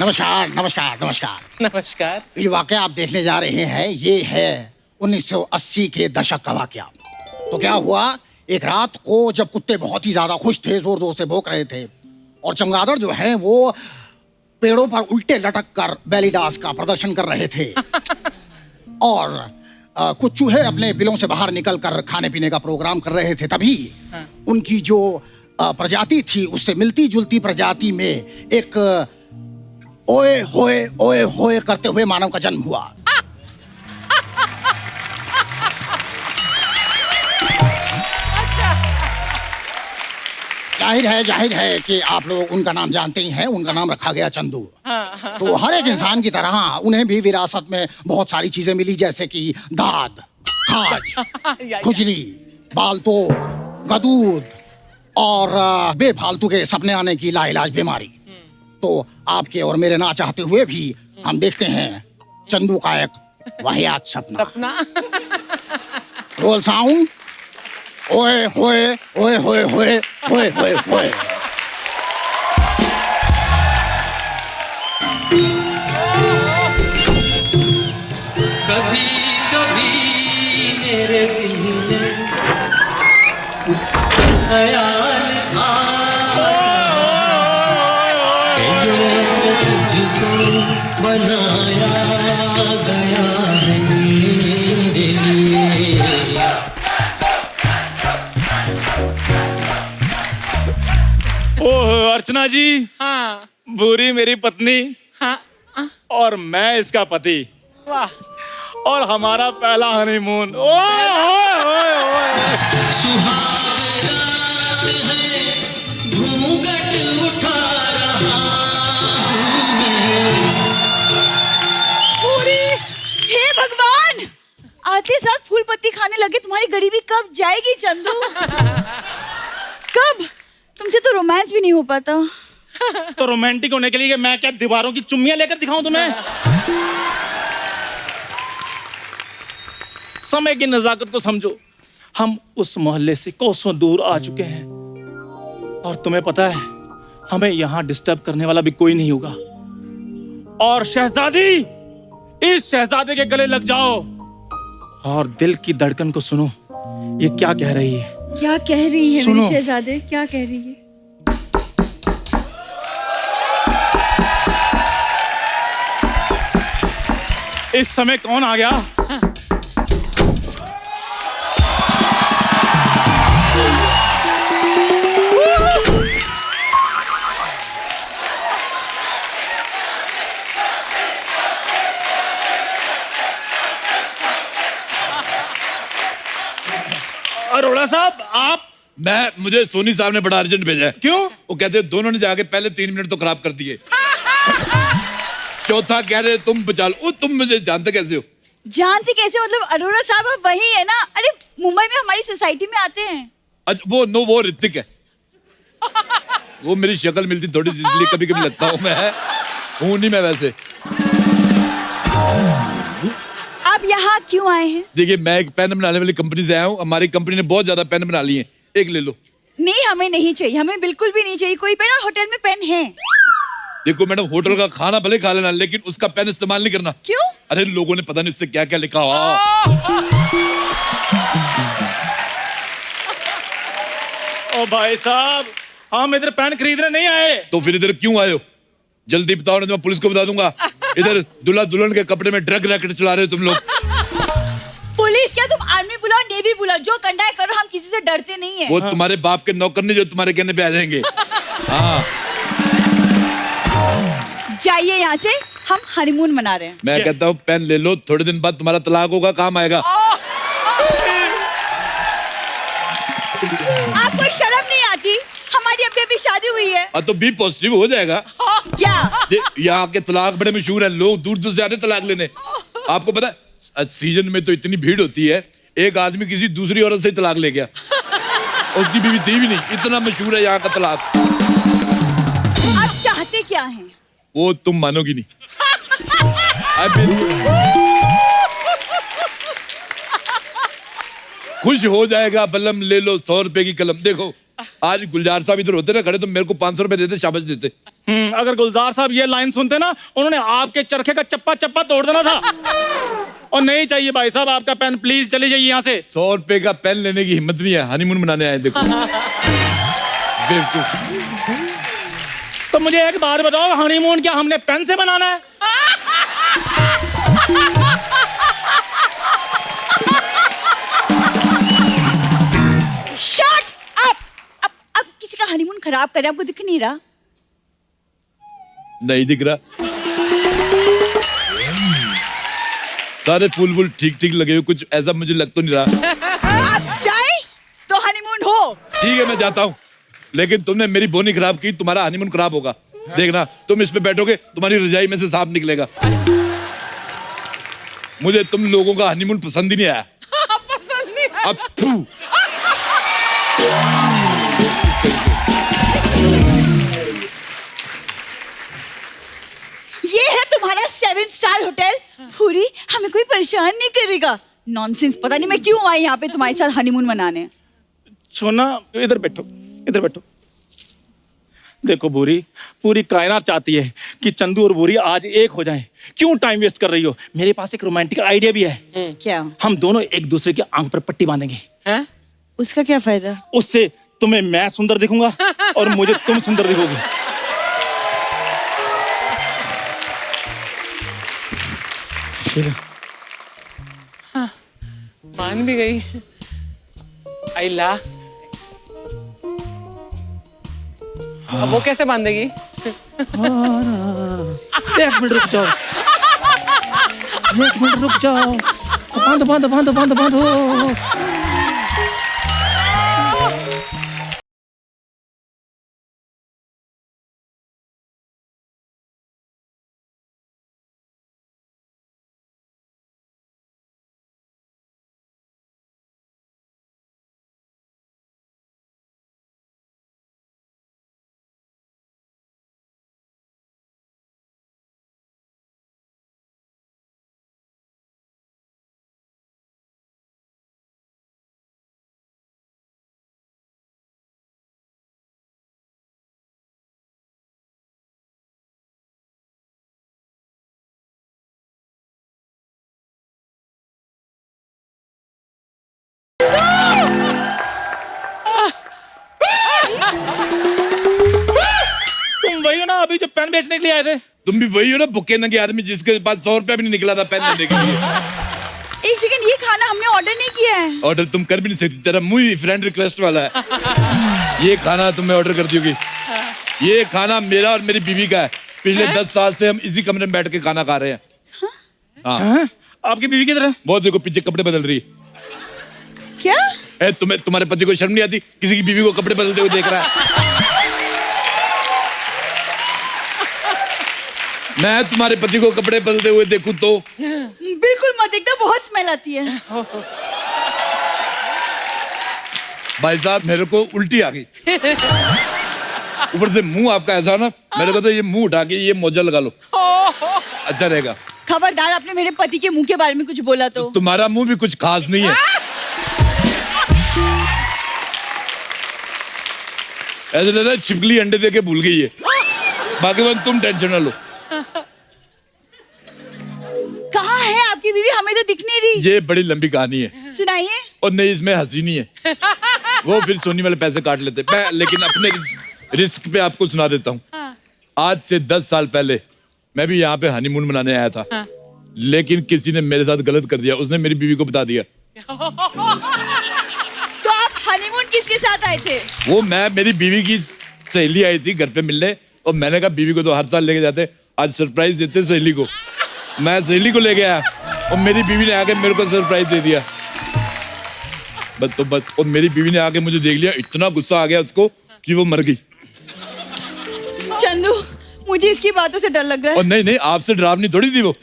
नमस्कार नमस्कार नमस्कार नमस्कार। ये वाकया आप देखने जा रहे हैं, ये है 1980 के दशक का वाकया। तो क्या हुआ, एक रात को जब कुत्ते बहुत ही ज्यादा खुश थे, जोर जोर से भौंक रहे थे, और चमगादड़ जो है वो पेड़ों पर उल्टे लटक कर बैली डांस का प्रदर्शन कर रहे थे और कुछ चूहे अपने बिलों से बाहर निकल कर खाने पीने का प्रोग्राम कर रहे थे। तभी उनकी जो प्रजाति थी उससे मिलती जुलती प्रजाति में एक ओए होए करते हुए मानव का जन्म हुआ। जाहिर है कि आप लोग उनका नाम जानते ही हैं। उनका नाम रखा गया चंदू। तो हर एक इंसान की तरह उन्हें भी विरासत में बहुत सारी चीजें मिली, जैसे कि दाद, खाज, खुजली, बालतो, गदूद और बेफालतू के सपने आने की लाइलाज बीमारी। तो आपके और मेरे ना चाहते हुए भी हम देखते हैं चंदू का एक वाहियात सपना। Role sound. ओए होए ओए होए होए होए होए होए। कभी कभी मेरे दिल में ख्याल जैसे तुझको बनाया गया है मेरे लिए। ओह अर्चना जी। हाँ। बुरी मेरी पत्नी। हाँ। और मैं इसका पति। वाह। और हमारा पहला हनीमून। ओए ओए ओए ओए। सुहाग रात है, घूंघट उठा रहा हूँ मैं। हे भगवान, आते साथ फूल पत्ती खाने लगे। तुम्हारी गरीबी कब जाएगी चंदू? कब? तुमसे तो रोमांस भी नहीं हो पाता। तो रोमांटिक होने के लिए मैं क्या दीवारों की चुम्मियां लेकर दिखाऊं तुम्हें? समय की नजाकत को समझो। हम उस मोहल्ले से कोसों दूर आ चुके हैं और तुम्हें पता है हमें यहाँ डिस्टर्ब करने वाला भी कोई नहीं होगा। और शहजादी, इस शहजादे के गले लग जाओ और दिल की धड़कन को सुनो। ये क्या कह रही है? क्या कह रही है सुनो। मेरी शहजादे, क्या कह रही है? इस समय कौन आ गया? अरोड़ा साहब, आप? मुझे सोनी साहब ने बड़ा अर्जेंट भेजा है। क्यों? वो कहते हैं दोनों ने जाके पहले 3 मिनट तो खराब कर दिए। चौथा कह रहे तुम बचा लो। तुम मुझे जानते कैसे हो? जानते कैसे मतलब? अरोड़ा साहब अब वही है ना? अरे मुंबई में हमारी सोसाइटी में आते हैं। अच्छा वो ऋतिक है। वो मेरी शक्ल मिलती थोड़ी सी, इसलिए कभी कभी लगता हूँ मैं हूँ नहीं मैं वैसे। आप यहाँ क्यों आए हैं? देखिए, मैं एक पेन बनाने वाली कंपनी से आया हूँ। हमारी कंपनी ने बहुत ज्यादा पेन बना लिए हैं, एक ले लो। नहीं, हमें नहीं चाहिए, हमें बिल्कुल भी नहीं चाहिए कोई पेन। और होटल में पेन है। देखो मैडम, होटल का खाना भले खा लेना, लेकिन उसका पेन इस्तेमाल नहीं करना। क्यों? अरे लोगों ने पता नहीं इससे क्या क्या लिखा हुआ। ओ भाई साहब, हम इधर पेन खरीदने नहीं आए। तो फिर इधर क्यों आए हो? जल्दी बताओ, नहीं तो मैं पुलिस को बता दूंगा। इधर दूल्हा दुल्हन के कपड़े में ड्रग रैकेट चला रहे हो तुम लोग। पुलिस क्या? तुम आर्मी बुलाओ, नेवी बुलाओ, जो करना है करो, हम किसी से डरते नहीं है। वो तुम्हारे बाप के नौकर नहीं जो तुम्हारे कहने पे आ जाएंगे। हाँ, जाइए यहाँ से, हम हनीमून मना रहे हैं। मैं कहता हूँ पेन ले लो, थोड़े दिन बाद तुम्हारा तलाक होगा, काम आएगा। आपको शर्म नहीं आती? हमारी अभी शादी हुई है। तो बी पॉजिटिव हो जाएगा। क्या? यहाँ के तलाक बड़े मशहूर हैं, लोग दूर दूर से आते तलाक लेने। आपको पता है सीजन में तो इतनी भीड़ होती है, एक आदमी किसी दूसरी औरत से तलाक ले गया, उसकी बीवी थी भी नहीं। इतना मशहूर है यहाँ का तलाक। आप चाहते क्या हैं? वो तुम मानोगी नहीं। खुश हो जाएगा बलम, ले लो 100 रुपए की कलम। देखो आज गुलजार साहब इधर होते ना खड़े तो मेरे को 500 रुपए देते, शाबाश देते। अगर गुलजार साहब ये लाइन सुनते ना, उन्होंने आपके चरखे का चप्पा चप्पा तोड़ देना था। और नहीं चाहिए भाई साहब आपका पेन, प्लीज चले जाइए यहाँ से। 100 रुपए का पेन लेने की हिम्मत नहीं है, हनीमून मनाने आए देखो। बेवकूफ। तो मुझे एक बात बताओ, हनीमून क्या हमने पेन से बनाना है? Shut up. अब किसी का हनीमून खराब करे, आपको दिख नहीं रहा? नहीं दिख रहा। सारे फूल वूल ठीक ठीक लगे हुए, कुछ ऐसा मुझे लग तो नहीं रहा। आप जाए तो हनीमून हो। ठीक है मैं जाता हूँ, लेकिन तुमने मेरी बोनी खराब की, तुम्हारा हनीमून खराब होगा। देखना तुम इस पे बैठोगे, तुम्हारी रजाई में से सांप निकलेगा। मुझे तुम लोगों का हनीमून पसंद ही नहीं आया। पसंद नहीं है। अब फू। ये है तुम्हारा 7 स्टार होटल। पूरी हमें कोई परेशान नहीं करेगा। नॉनसेंस, पता नहीं मैं क्यों आई यहाँ पे तुम्हारे साथ हनीमून मनाने। सोना इधर बैठो, इधर बैठो। देखो भूरी, पूरी कायनात चाहती है कि चंदू और भूरी आज एक हो जाएं। क्यों टाइम वेस्ट कर रही हो? मेरे पास एक रोमांटिक आइडिया भी है। क्या? हम दोनों एक दूसरे की आंख पर पट्टी बांधेंगे। हैं? उसका क्या फायदा? उससे तुम्हें मैं सुंदर दिखूंगा और मुझे तुम सुंदर दिखोगी। मान भी गई। आइला, अब वो कैसे बांधेगी? एक मिनट रुक जाओ, एक मिनट रुक जाओ। बांधो बांधो बांधो बांधो बांधो। तुम वही हो ना अभी जो पेन बेचने के लिए आए थे? तुम भी वही हो ना भुक्के नंगे आदमी जिसके पास 100 रुपया भी नहीं निकला था पेन लेने के लिए। एक सेकंड, ये खाना हमने ऑर्डर नहीं किया है। ऑर्डर तुम कर भी नहीं सकती, तेरा मुंह ही फ्रेंड रिक्वेस्ट वाला है। ये खाना तुम्हें ऑर्डर कर दोगी? ये खाना मेरा और मेरी बीवी का है। पिछले 10 साल से हम इसी कमरे में बैठ के खाना खा रहे हैं। हाँ। आपकी बीवी किधर है? बहुत देखो पीछे कपड़े बदल रही है। क्या? तुम्हारे पति को शर्म नहीं आती? किसी की बीवी को कपड़े बदलते हुए देख रहा है। मैं तुम्हारे पति को कपड़े बदलते हुए देखूं तो? बिल्कुल मत देखना, बहुत स्मेल आती है। भाई साहब मेरे को उल्टी आ गई। ऊपर से मुंह आपका ऐसा ना, मेरे को तो ये मुंह उठा के ये मोजा लगा लो, अच्छा रहेगा। खबरदार, आपने मेरे पति के मुंह के बारे में कुछ बोला तो। तुम्हारा मुंह भी कुछ खास नहीं है। ऐसे लग रहा है छिपकली अंडे दे के भूल गई है। बाकी बात तुम टेंशन ना लो। कहाँ है आपकी बीवी? हमें तो दिख नहीं रही। ये बड़ी लंबी कहानी है। सुनाइए। और नहीं, इसमें हंसी नहीं है। वो फिर सोनी वाले पैसे काट लेते। मैं लेकिन अपने रिस्क पे आपको सुना देता हूँ। आज से 10 साल पहले मैं भी यहाँ पे हनीमून मनाने आया था। लेकिन किसी ने मेरे साथ गलत कर दिया, उसने मेरी बीवी को बता दिया। तो आप हनीमून किसके साथ आए थे? वो मैं, मेरी बीवी की सहेली आई थी घर पे मिलने, और मैंने कहा बीवी को तो हर साल लेके जाते, आज सरप्राइज देते सहेली को। मैं सहेली को ले गया और मेरी बीवी ने आके मेरे को सरप्राइज दे दिया। बस और मेरी बीवी ने आके मुझे देख लिया, इतना गुस्सा आ गया उसको कि वो मर गई। चंदू, मुझे इसकी बातों से डर लग रहा है। और नहीं, आपसे डरावनी थोड़ी थी वो।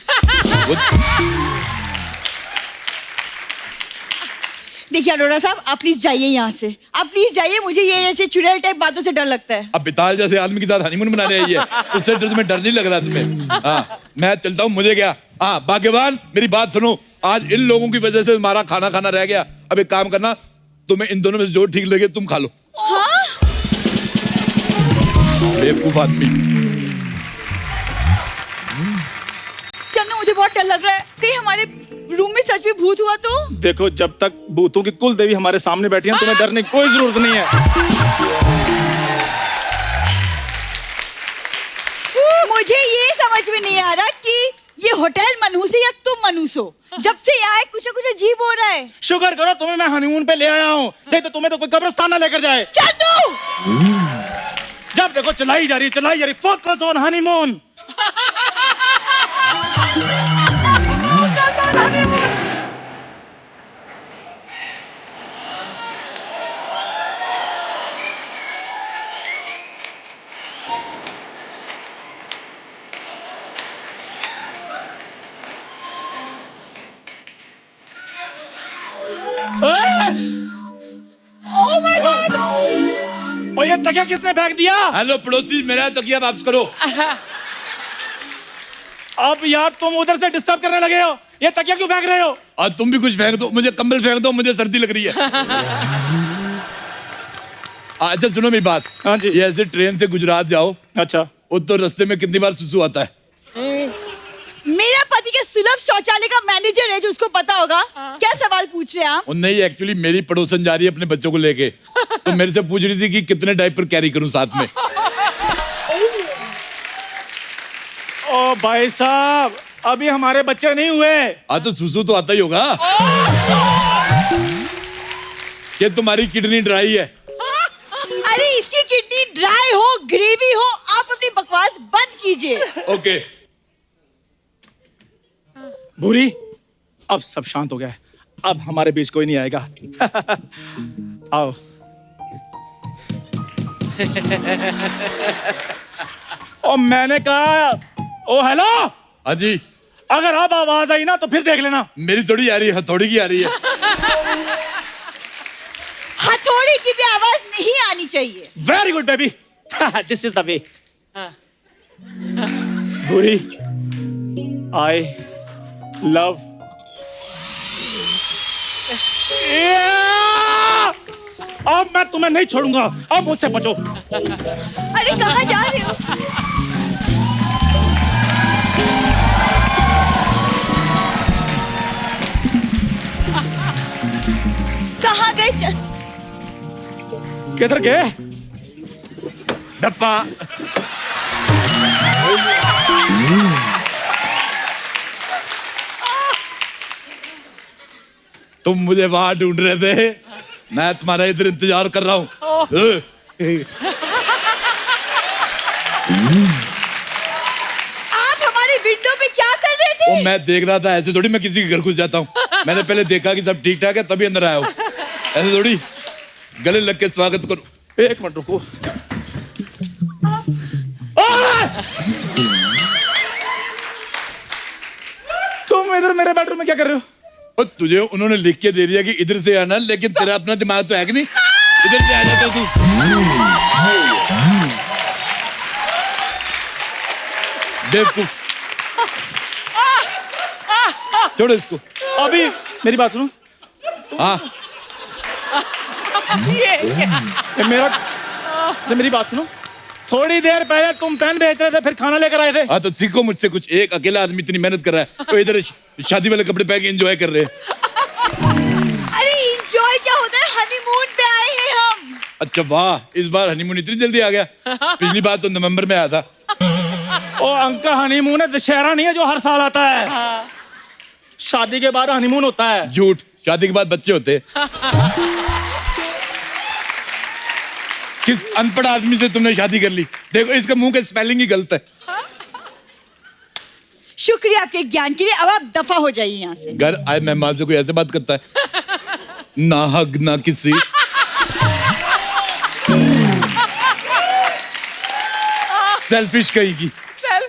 देखिए अरोड़ा साहब, आप प्लीज जाइए यहाँ से। आप प्लीज जाइए, मुझे ये ऐसे चुड़ैल टाइप बातों से डर लगता है। अब बिताल जैसे आदमी के साथ हनीमून मनाने आई है, उससे तुम्हें डर नहीं लग रहा तुम्हें? हाँ, मैं चलता हूँ, मुझे क्या। हाँ भाग्यवान, मेरी बात सुनो, आज इन लोगों की वजह से हमारा खाना खाना रह गया। अब एक काम करना, तुम्हें इन दोनों में से जो ठीक लगे तुम खा लो। हाँ? बेवकूफ आदमी। चंदू मुझे बहुत डर लग रहा है, कहीं हमारे रूम में सच में भूत हुआ तो? देखो, जब तक भूतों की कुल देवी हमारे सामने बैठी है, तुम्हें डरने की कोई जरूरत नहीं है। मुझे ये समझ में नहीं आ रहा कि ये होटल मनहूस है या तुम मनहूस हो। जब से यहाँ कुछ ना कुछ अजीब हो रहा है। शुक्र करो तुम्हें मैं हनीमून पे ले आया हूँ, नहीं तो तुम्हें तो कोई कब्रिस्तान ना लेकर जाए। चंदू! जब देखो चलाई जा रही, फोकस ऑन हनीमून। और ये तकिया किसने फेंक दिया? हेलो पड़ोसी, मेरा तकिया वापस करो। अब यार तुम उधर से डिस्टर्ब करने लगे हो, ये तकिया क्यों फेंक रहे हो? और तुम भी कुछ फेंक दो, मुझे कंबल फेंक दो, मुझे सर्दी लग रही है। अच्छा सुनो मेरी बात। हाँ जी। ये ऐसे ट्रेन से गुजरात जाओ, अच्छा, वो तो रास्ते में कितनी बार सुसु आता है। मेरा पति के सुलभ शौचालय का मैनेजर है, जो उसको पता होगा। क्या सवाल पूछ रहे हैं आप? और नहीं, एक्चुअली मेरी पड़ोसन जा रही है अपने बच्चों को लेके, तो मेरे से पूछ रही थी कि कितने डायपर कैरी करूं साथ में। ओ भाई साहब, अभी हमारे बच्चे नहीं हुए। हाँ तो सुसु तो आता ही होगा। क्या तुम्हारी किडनी ड्राई है? अरे इसकी किडनी ड्राई हो, ग्रेवी हो, आप अपनी बकवास बंद कीजिए। ओके। भूरी, अब सब शांत हो गया है, अब हमारे बीच कोई नहीं आएगा। आओ। ओ मैंने कहा, ओ हेलो। हाँ जी। अगर अब आवाज आई ना तो फिर देख लेना। मेरी थोड़ी आ रही है, हथौड़ी की आ रही है। हथौड़ी की भी आवाज नहीं आनी चाहिए। Very good baby, this is the way. भूरी, आई लव। अब मैं तुम्हें नहीं छोड़ूंगा, अब मुझसे बचो। अरे कहाँ जा रहे हो? कहाँ गए? किधर गए? डप्पा। तुम मुझे वहां ढूंढ रहे थे, मैं तुम्हारा इधर इंतजार कर रहा हूँ। आप हमारी विंडो पे क्या कर रहे थे? वो मैं देख रहा था, ऐसे थोड़ी मैं किसी के घर घुस जाता हूँ। मैंने पहले देखा कि सब ठीक ठाक है तभी अंदर आया हूँ। ऐसे थोड़ी गले लग के स्वागत करो। एक मिनट रुको। तुम इधर मेरे बेडरूम में क्या कर रहे हो? और तुझे उन्होंने लिख के दे दिया कि इधर से आना, लेकिन तेरा अपना दिमाग तो है कि नहीं, इधर से आ जाता तू। बेवकूफ। छोड़ो इसको। अभी मेरी बात सुनो। हाँ ये मेरी बात सुनो। थोड़ी देर पहले तुम पेन बेच रहे थे, फिर खाना लेकर आए थे। हाँ तो सीखो मुझसे कुछ। एक अकेला आदमी इतनी मेहनत कर रहा है, तो इधर शादी वाले कपड़े पहन के एंजॉय कर रहे हैं। अरे एंजॉय क्या होता है? हनीमून पे आए हैं हम। अच्छा वाह, इस बार हनीमून इतनी जल्दी आ गया। पिछली बार तो नवंबर में आया था। ओ अंकल, हनीमून है, दशहरा नहीं है जो हर साल आता है। शादी के बाद हनीमून होता है। झूठ, शादी के बाद बच्चे होते। किस अनपढ़ आदमी से तुमने शादी कर ली? देखो इसका मुंह का स्पेलिंग ही गलत है। शुक्रिया आपके ज्ञान के लिए। अब आप दफा हो जाइए यहाँ से। घर आए मेहमान से कोई ऐसे बात करता है? ना हक ना किसी। सेल्फिश कहीं की।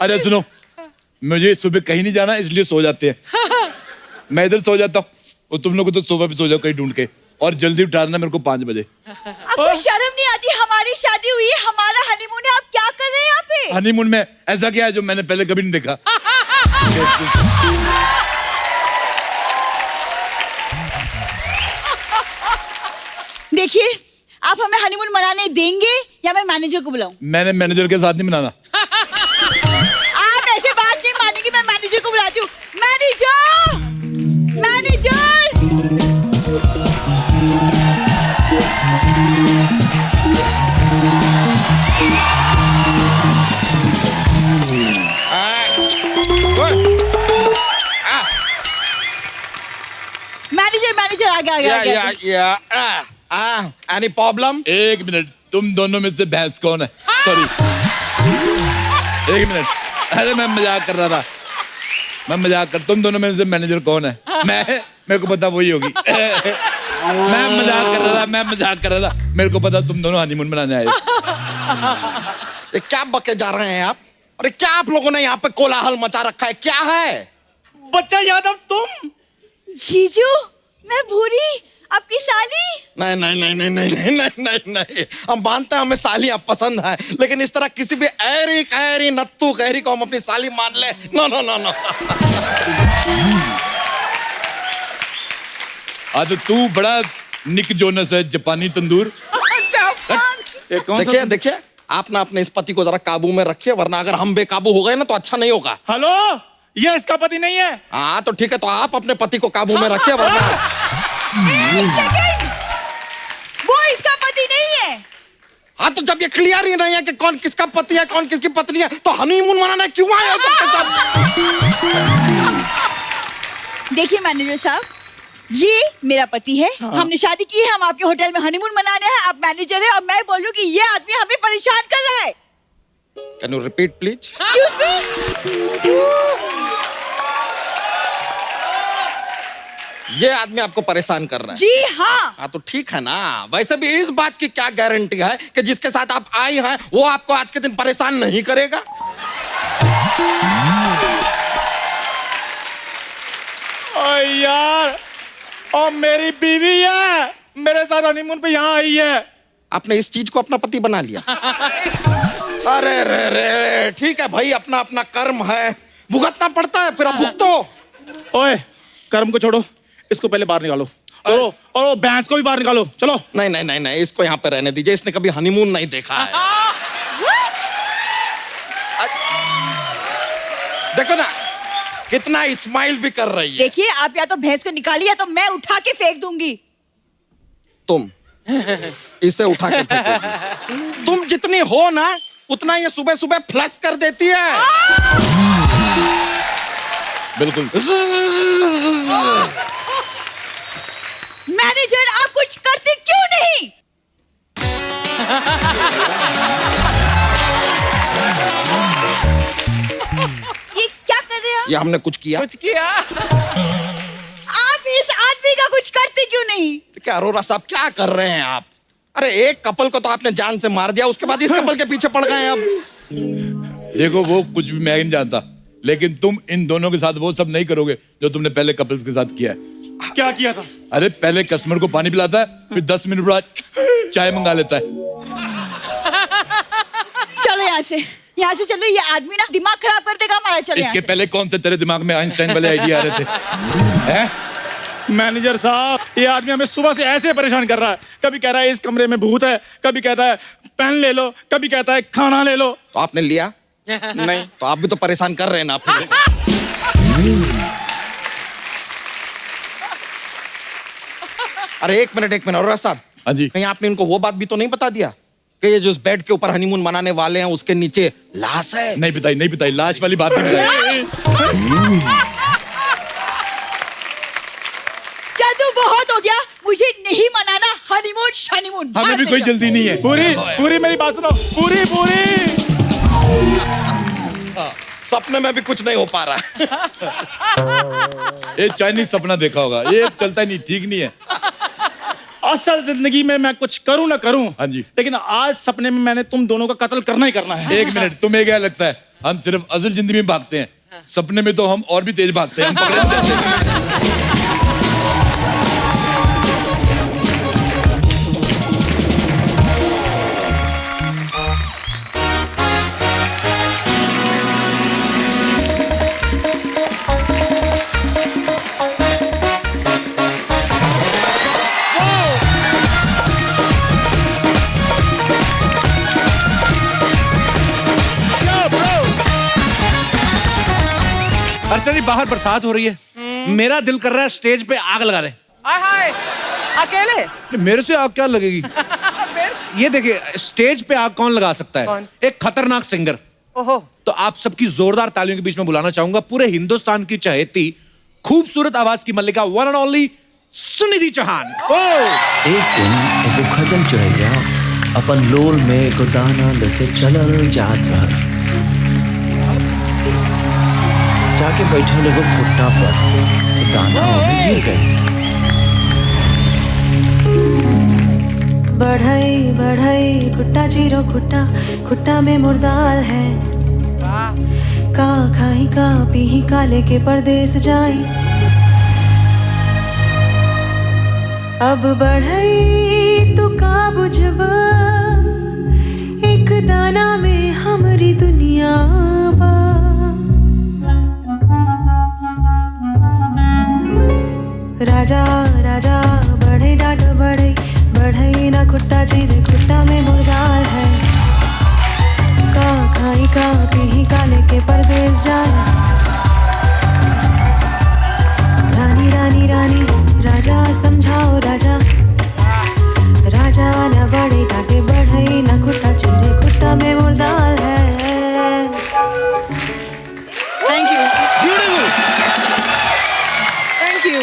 अरे सुनो, मुझे सुबह कहीं नहीं जाना, इसलिए सो जाते हैं। मैं इधर सो जाता हूँ और तुम लोग को तो सोफा पे सो जाओ कहीं ढूंढ के, और जल्दी उठाना मेरे को 5 बजे। आपको शर्म नहीं आती? हमारी शादी हुई है, हमारा हनीमून है, आप क्या कर रहे हैं यहाँ पे? हनीमून में ऐसा क्या है जो मैंने पहले कभी नहीं देखा? देखिए, आप हमें हनीमून मनाने देंगे या मैं मैनेजर को बुलाऊं? मैंने मैनेजर के साथ नहीं बनाना। आप ऐसे बात नहीं मानेंगे, मैं मैनेजर को बुलाती हूँ। Manager, manager. मैनेजर मैनेजर आगे आगे आगे। Any problem? एक मिनट, तुम दोनों में से भैंस कौन है? सॉरी, एक मिनट। अरे मैं मजाक कर रहा था, मैं मजाक कर। तुम दोनों में से मैनेजर कौन है? मेरे को पता वही होगी। मैं मजाक कर रहा था, मेरे को पता तुम दोनों हनीमून मनाने आए हो। ये क्या बके जा रहे हैं आप? अरे क्या आप लोगों ने यहाँ पे कोलाहल मचा रखा है? क्या है? बच्चा यादव तुम? जीजू, मैं भूरी, आपकी साली। नहीं नहीं नहीं नहीं नहीं नहीं नहीं नहीं नहीं, हम मानते हैं हमें सालियां पसंद है, लेकिन इस तरह किसी भी ऐरी कैरी नत्थू कैरी को हम अपनी साली मान ले? No no no no. तो तू बड़ा निक जोनस है, जापानी तंदूर। ये कौन सा? देखिए देखिए, आप ना अपने इस पति को जरा काबू में रखिए, वरना अगर हम बेकाबू हो गए ना तो अच्छा नहीं होगा। हेलो, ये इसका पति नहीं है। हाँ तो ठीक है, तो आप अपने पति को काबू में रखिए, वरना। एक सेकंड, वो इसका पति नहीं है। हाँ तो जब ये क्लियर ही नहीं है कि कौन किसका पति है कौन किसकी पत्नी है, तो हनीमून मनाने क्यों आए हो सबके सब? देखिए मैनेजर साहब, ये मेरा पति है। हमने शादी की है, हम आपके होटल में हनीमून मनाने हैं। आप मैनेजर है और मैं बोल रही हूँ कि ये आदमी हमें परेशान कर रहा है। Can you repeat please? Excuse me. ये आदमी आपको परेशान कर रहा है? जी हाँ। हाँ तो ठीक है ना। वैसे भी इस बात की क्या गारंटी है कि जिसके साथ आप आई हैं वो आपको आज के दिन परेशान नहीं करेगा? ओ यार, और मेरी बीवी है, मेरे साथ हनीमून पे यहाँ आई है। आपने इस चीज को अपना पति बना लिया? अरे रे रे, ठीक है भाई, अपना अपना कर्म है, भुगतना पड़ता है, फिर अब भुगतो। ओए, कर्म को छोड़ो, इसको पहले बाहर निकालो। और वो भैंस को भी बाहर निकालो, चलो। नहीं नहीं नहीं नहीं, इसको यहाँ पे रहने दीजिए, इसने कभी हनीमून नहीं देखा है। देखो ना कितना स्माइल भी कर रही है। देखिए, आप या तो भैंस को निकालिए या तो मैं उठा के फेंक दूंगी। तुम इसे उठा के फेंकोगी। तुम जितनी हो ना उतना ये सुबह सुबह फ्लश कर देती है। बिल्कुल। मैनेजर, आप कुछ करते क्यों नहीं? ये क्या कर रहे हो? ये हमने कुछ किया? कुछ किया? आप इस आदमी का कुछ करते क्यों नहीं? क्या अरोरा साहब क्या कर रहे हैं आप? अरे एक कपल को तो आपने जान से मार दिया, उसके बाद इस कपल के पीछे पड़ गए हैं अब। देखो, वो कुछ भी मैं नहीं जानता, लेकिन तुम इन दोनों के साथ वो सब नहीं करोगे जो तुमने पहले कपल्स के साथ किया है। क्या किया था? अरे पहले कस्टमर को पानी पिलाता है, फिर 10 मिनट बाद चाय मंगा लेता है। चलो यहाँ से चलो। ये आदमी ना दिमाग खराब कर देगा हमारा। चलो यहाँ इसके से। पहले कौन से तेरे दिमाग में आइंस्टाइन वाले आइडिया आ रहे थे? हैं? मैनेजर साहब, ये आदमी हमें सुबह से ऐसे परेशान कर रहा है। कभी कह रहा है इस कमरे में भूत है, कभी कहता है पेन ले लो, कभी कहता है खाना ले लो। तो आपने लिया? नहीं। तो आप भी तो परेशान कर रहे हैं ना फिर से। अरे एक मिनट अरोरा साहब। हाँ जी। कहीं आपने इनको वो बात भी तो नहीं बता दिया कि ये जो इस बेड के ऊपर हनीमून मनाने वाले हैं उसके नीचे लाश है? नहीं बताई, लाश वाली बात नहीं बताई। जादू बहुत हो गया, मुझे नहीं मनाना हनीमून शनीमून। हमें भी कोई जल्दी नहीं है। पूरी मेरी बात सुनो, पूरी। सपने में भी कुछ नहीं हो पा रहा। एक चाइनीज सपना देखा होगा, ये चलता नहीं, ठीक नहीं है। असल जिंदगी में मैं कुछ करूं ना करूं, हाँ जी, लेकिन आज सपने में मैंने तुम दोनों का कत्ल करना ही करना है। एक मिनट, तुम्हें क्या लगता है हम सिर्फ असल जिंदगी में भागते हैं? सपने में तो हम और भी तेज भागते हैं, हम पकड़े नहीं जाते। अर्चना जी बाहर बरसात हो रही है, मेरा दिल कर रहा है स्टेज पे आग लगा दें। हाय हाय, अकेले? मेरे से आग क्या लगेगी? ये देखिए, स्टेज पे आग कौन लगा सकता है? कौन? एक खतरनाक सिंगर। ओहो। तो आप सबकी जोरदार तालियों के बीच में बुलाना चाहूंगा पूरे हिंदुस्तान की चहेती खूबसूरत आवाज की मल्लिका one and only Sunidhi Chauhan. एक दिन एगो खजन चुरैया अपन लोल में एगो दाना लेके चलल जात रहल। जाके बैठल एगो भुट्टा पर, तो दाना ओमे गिर गई। बढ़ई बढ़ई खुट्टा जीरो खुट्टा, खुट्टा में मुर्दाल है। का खाई का पीही का लेके परदेस जाई। अब बढ़ई तू का बुझब, एक दाना में हमारी दुनिया बा। राजा राजा बढ़े डाट बढ़ई, बढ़ई ना खुट्टा जीरे खुट्टा में मुर्दाल है। का खाई का पीही का लेके परदेस जाए। रानी रानी रानी राजा समझाओ राजा, राजा ना बड़े डाटे बढ़ई ना खुट्टा चीरे खुट्टा में मुर्दाल है। Thank you, thank you,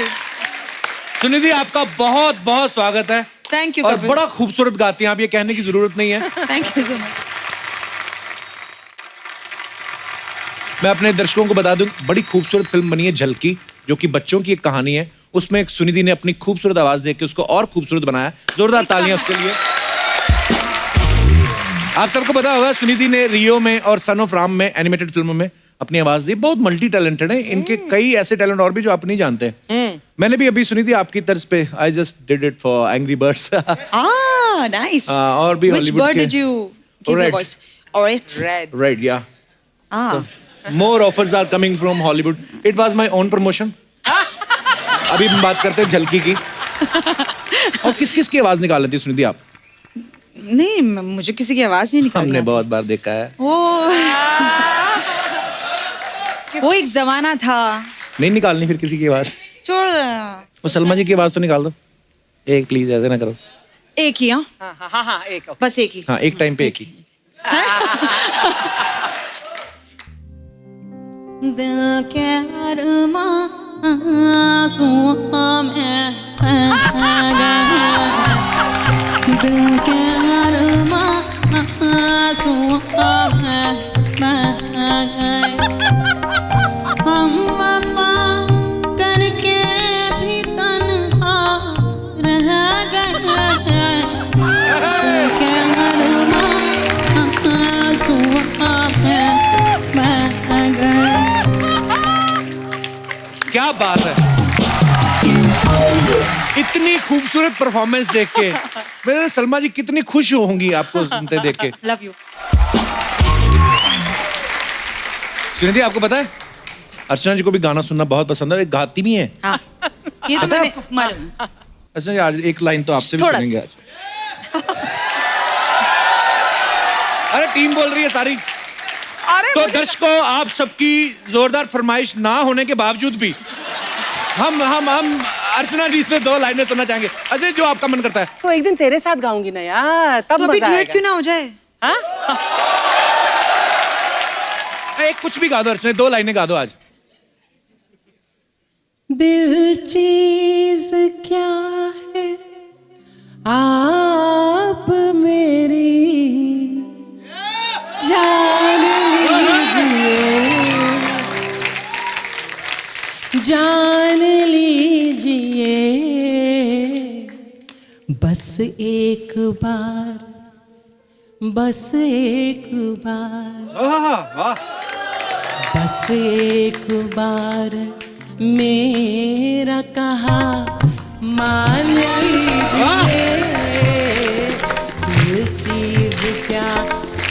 Sunidhi आपका बहुत बहुत स्वागत है। Thank you. और बड़ा खूबसूरत गाती हैं आप, ये कहने की जरूरत नहीं है। Thank you so much. मैं अपने दर्शकों को बता दूं, बड़ी खूबसूरत फिल्म बनी है झलकी, जो कि बच्चों की एक कहानी है। उसमें एक सुनिधि ने अपनी खूबसूरत आवाज देके उसको और खूबसूरत बनाया। जोरदार तालियां उसके लिए। आप सबको पता होगा सुनिधि ने रियो में और सन ऑफ राम में एनिमेटेड फिल्मों में अपनी आवाज दी। बहुत मल्टी टैलेंटेड है, इनके कई ऐसे टैलेंट और भी जो आप नहीं जानते। मैंने भी अभी सुनिधि आपकी तर्ज पे I just did it for angry birds. Nice. और भी Which bird did you give your voice? Alright. Red, yeah. More offers are coming from Hollywood. It was my own promotion. अभी हम बात करते हैं झलकी की। और किस किस की आवाज निकाल लेती सुनिधि आप? नहीं, मुझे किसी की आवाज नहीं निकालनी। हमने बहुत बार देखा है। वो एक जमाना था। नहीं निकालनी फिर किसी की आवाज? छोड़। वो सलमा जी की आवाज तो निकाल दो एक, प्लीज, ऐसे ना करो। एक ही? हाँ, एक। बस एक ही। हाँ, एक टाइम पे एक ही। दिल के अरमां में दिल के अरमां में हम वफा करके भी तन्हा रह गए। दिल के अरमां में गए। क्या बात है, इतनी खूबसूरत परफॉर्मेंस देख के मेरे सलमा जी कितनी खुश होंगी आपको सुनते देख के। Love you. सुनिधि आपको पता है अर्चना जी को भी गाना सुनना बहुत पसंद है, गाती भी हैं। हाँ, ये तो मैंने मालूम। अर्चना जी आज एक लाइन तो आपसे भी सुनेंगे आज। अरे टीम बोल रही है सारी। तो दर्शकों, आप सबकी जोरदार फरमाइश ना होने के बावजूद भी हम अर्चना जी से 2 लाइनें सुनना चाहेंगे। अजय, जो आपका मन करता है। तो एक दिन तेरे साथ गाऊंगी ना यार, तब तो अभी मजा ड्यूएट आएगा। क्यों ना हो जाए? हाँ? एक कुछ भी गा दो अर्चना, 2 लाइनें गा दो आज। दिल चीज क्या है आप मेरी जान लीजिए, जान लीजिए, बस एक बार, बस एक बार, बस एक बार मेरा कहा मान लीजिए। ये चीज क्या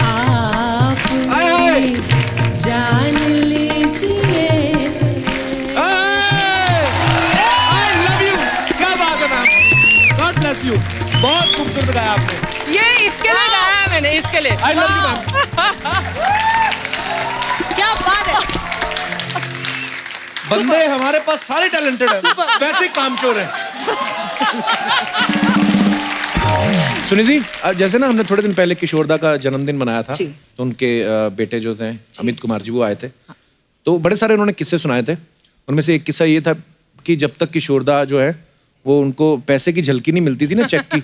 आप मेरी जान लीजिए। I love you। क्या बात है मैम, God bless you। बहुत खूबसूरत गाया आपने। ये इसके लिए गाया है मैंने, इसके लिए। I love you ma'am. क्या बात है। बंदे हमारे पास सारे टैलेंटेड हैं, वैसे कामचोर हैं। सुनिधि, जैसे ना हमने थोड़े दिन पहले किशोरदा का जन्मदिन मनाया था, तो उनके बेटे जो थे अमित कुमार जी वो आए थे, तो बड़े सारे उन्होंने किस्से सुनाए थे। उनमें से एक किस्सा ये था कि जब तक किशोरदा जो है वो उनको पैसे की झलकी नहीं मिलती थी ना, चेक की,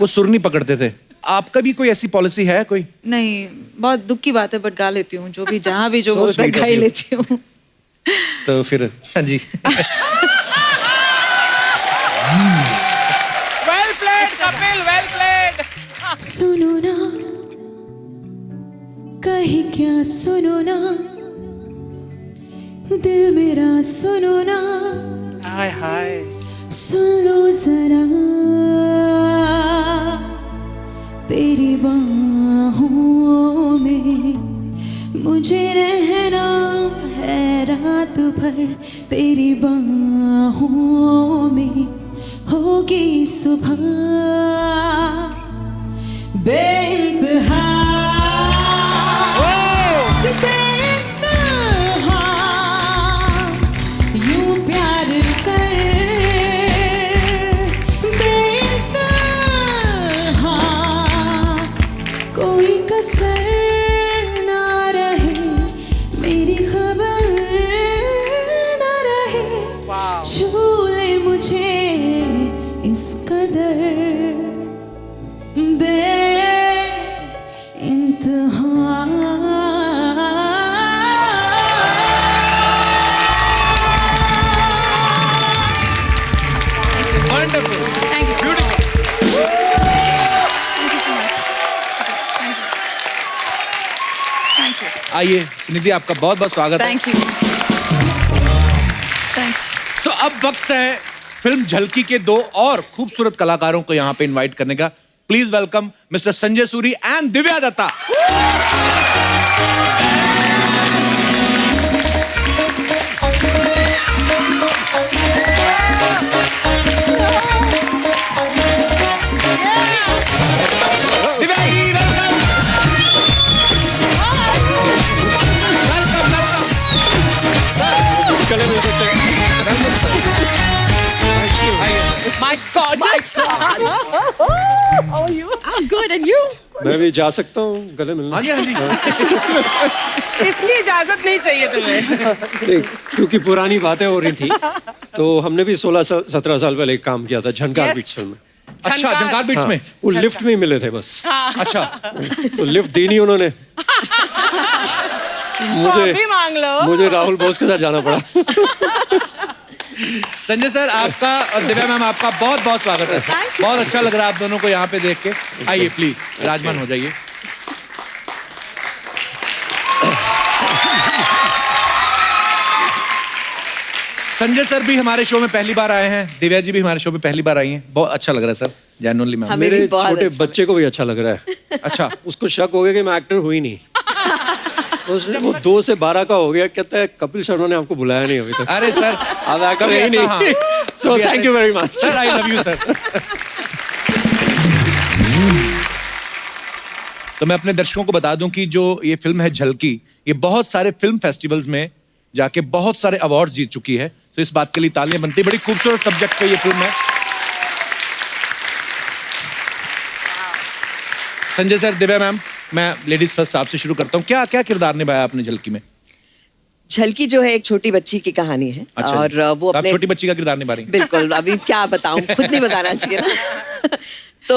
वो सुर नहीं पकड़ते थे। आपका भी कोई ऐसी पॉलिसी है कोई? नहीं, बहुत दुख की बात है, बट गा लेती हूँ जो भी, जहाँ भी जो बोलता है गा ही लेती हूँ। तो फिर हाँ जी। Well played Kapil, well played. सुनो ना, कहीं क्या सुनो ना, दिल मेरा सुनो ना, हाय हाय, सुन लो जरा, तेरी बाहों में मुझे रहना है रात भर, तेरी बाहों में होगी सुबह बेइंतहा, बेइंतहा, यूं प्यार कर, बेइंतहा, कोई कसर ना रहे, मेरी खबर ना रहे, छू ले मुझे इस कदर आइए सुनिधि, आपका बहुत बहुत स्वागत है। Thank you. तो अब वक्त है फिल्म झलकी के दो और खूबसूरत कलाकारों को यहाँ पे इनवाइट करने का। Please welcome mister Sanjay Suri and Divya Dutta. My God, how are you? I'm good, and you? मैं भी जा सकता हूँ गले मिलने? हाँ जी, हाँ जी। इसकी इजाजत नहीं चाहिए तुम्हें। क्योंकि पुरानी बातें हो रही थी, तो हमने भी 16-17 साल पहले एक काम किया था झनकार बीट्स फिल्म में। अच्छा, झनकार बीट्स में वो लिफ्ट में ही मिले थे बस। अच्छा, तो लिफ्ट दी नहीं उन्होंने, मुझे राहुल बोस के साथ जाना पड़ा। संजय सर आपका और दिव्या मैम आपका बहुत बहुत स्वागत है। बहुत अच्छा लग रहा है आप दोनों को यहाँ पे देख के। आइए प्लीज राजमान हो जाइए। संजय सर भी हमारे शो में पहली बार आए हैं, दिव्या जी भी हमारे शो में पहली बार आई हैं। बहुत अच्छा लग रहा है सर, जेन्युइनली मैम। मेरे छोटे बच्चे को भी अच्छा लग रहा है। अच्छा, उसको शक हो गया कि मैं एक्टर हुई नहीं। वो 2 से 12 का हो गया, कहता है कपिल शर्मा ने आपको बुलाया नहीं अभी तक। अरे सर अब एक्टर ही नहीं। So thank you very much sir, I love you sir. तो मैं अपने दर्शकों को बता दूं कि जो ये फिल्म है झलकी, ये बहुत सारे फिल्म फेस्टिवल्स में जाके बहुत सारे अवार्ड जीत चुकी है, तो इस बात के लिए तालियां बनती है। बड़ी खूबसूरत सब्जेक्ट पे ये फिल्म है। संजय सर, दिव्या मैम, मैं लेडीज फर्स्ट आपसे शुरू करता हूँ। क्या क्या किरदार निभाया आपने झलकी में? झलकी जो है एक छोटी बच्ची की कहानी है। अच्छा, और वो अपने छोटी बच्ची का किरदार निभा रही हैं। बिल्कुल, अभी क्या बताऊं, खुद नहीं बताना चाहिए ना। तो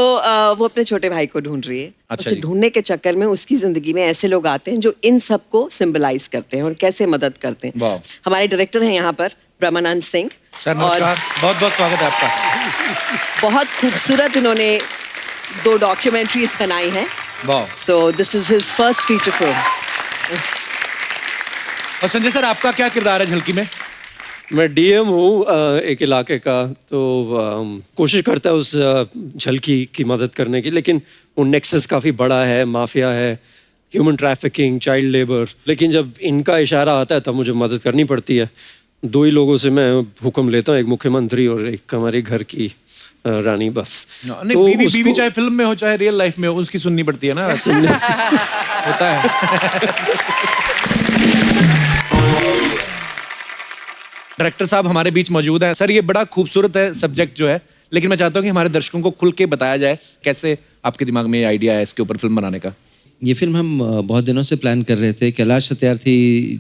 वो अपने छोटे भाई को ढूंढ रही है। अच्छा, उसे ढूंढने के चक्कर में उसकी जिंदगी में ऐसे लोग आते हैं जो इन सबको सिंबलाइज करते हैं और कैसे मदद करते हैं। हमारे डायरेक्टर हैं यहाँ पर ब्रह्मानंद सिंह सर, नमस्कार, बहुत बहुत स्वागत है आपका। बहुत खूबसूरत इन्होंने 2 डॉक्यूमेंट्रीज बनाई हैं। So this is his first feature film. और संजय सर आपका क्या किरदार है झलकी में? मैं डीएम हूँ एक इलाके का, तो कोशिश करता है उस झलकी की मदद करने की, लेकिन वो नेक्सस काफ़ी बड़ा है, माफिया है, ह्यूमन ट्रैफिकिंग, चाइल्ड लेबर। लेकिन जब इनका इशारा आता है तब मुझे मदद करनी पड़ती है। 2 ही लोगों से मैं हुक्म लेता हूँ, एक मुख्यमंत्री और एक हमारे घर की रानी, बस। नहीं, तो बीवी चाहे फिल्म में हो चाहे रियल लाइफ में हो, उसकी सुननी पड़ती है ना। होता है। डायरेक्टर साहब हमारे बीच मौजूद हैं। सर, ये बड़ा खूबसूरत है सब्जेक्ट जो है, लेकिन मैं चाहता हूँ कि हमारे दर्शकों को खुल के बताया जाए कैसे आपके दिमाग में ये आइडिया है इसके ऊपर फिल्म बनाने का। ये फिल्म हम बहुत दिनों से प्लान कर रहे थे। कैलाश सत्यार्थी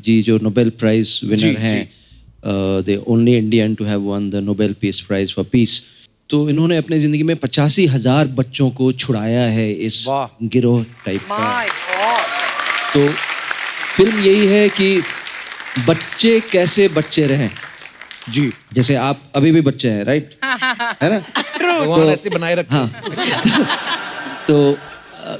जी जो नोबेल प्राइज विनर हैं, the only Indian to have won the Nobel peace prize for peace, तो इन्होंने अपनी जिंदगी में 85,000 बच्चों को छुड़ाया है इस गिरोह टाइप का। तो फिल्म यही है कि बच्चे कैसे बच्चे रहें। जी, जैसे आप अभी भी बच्चे हैं, राइट? है ना? भगवान ऐसे बनाए रखे। हाँ। तो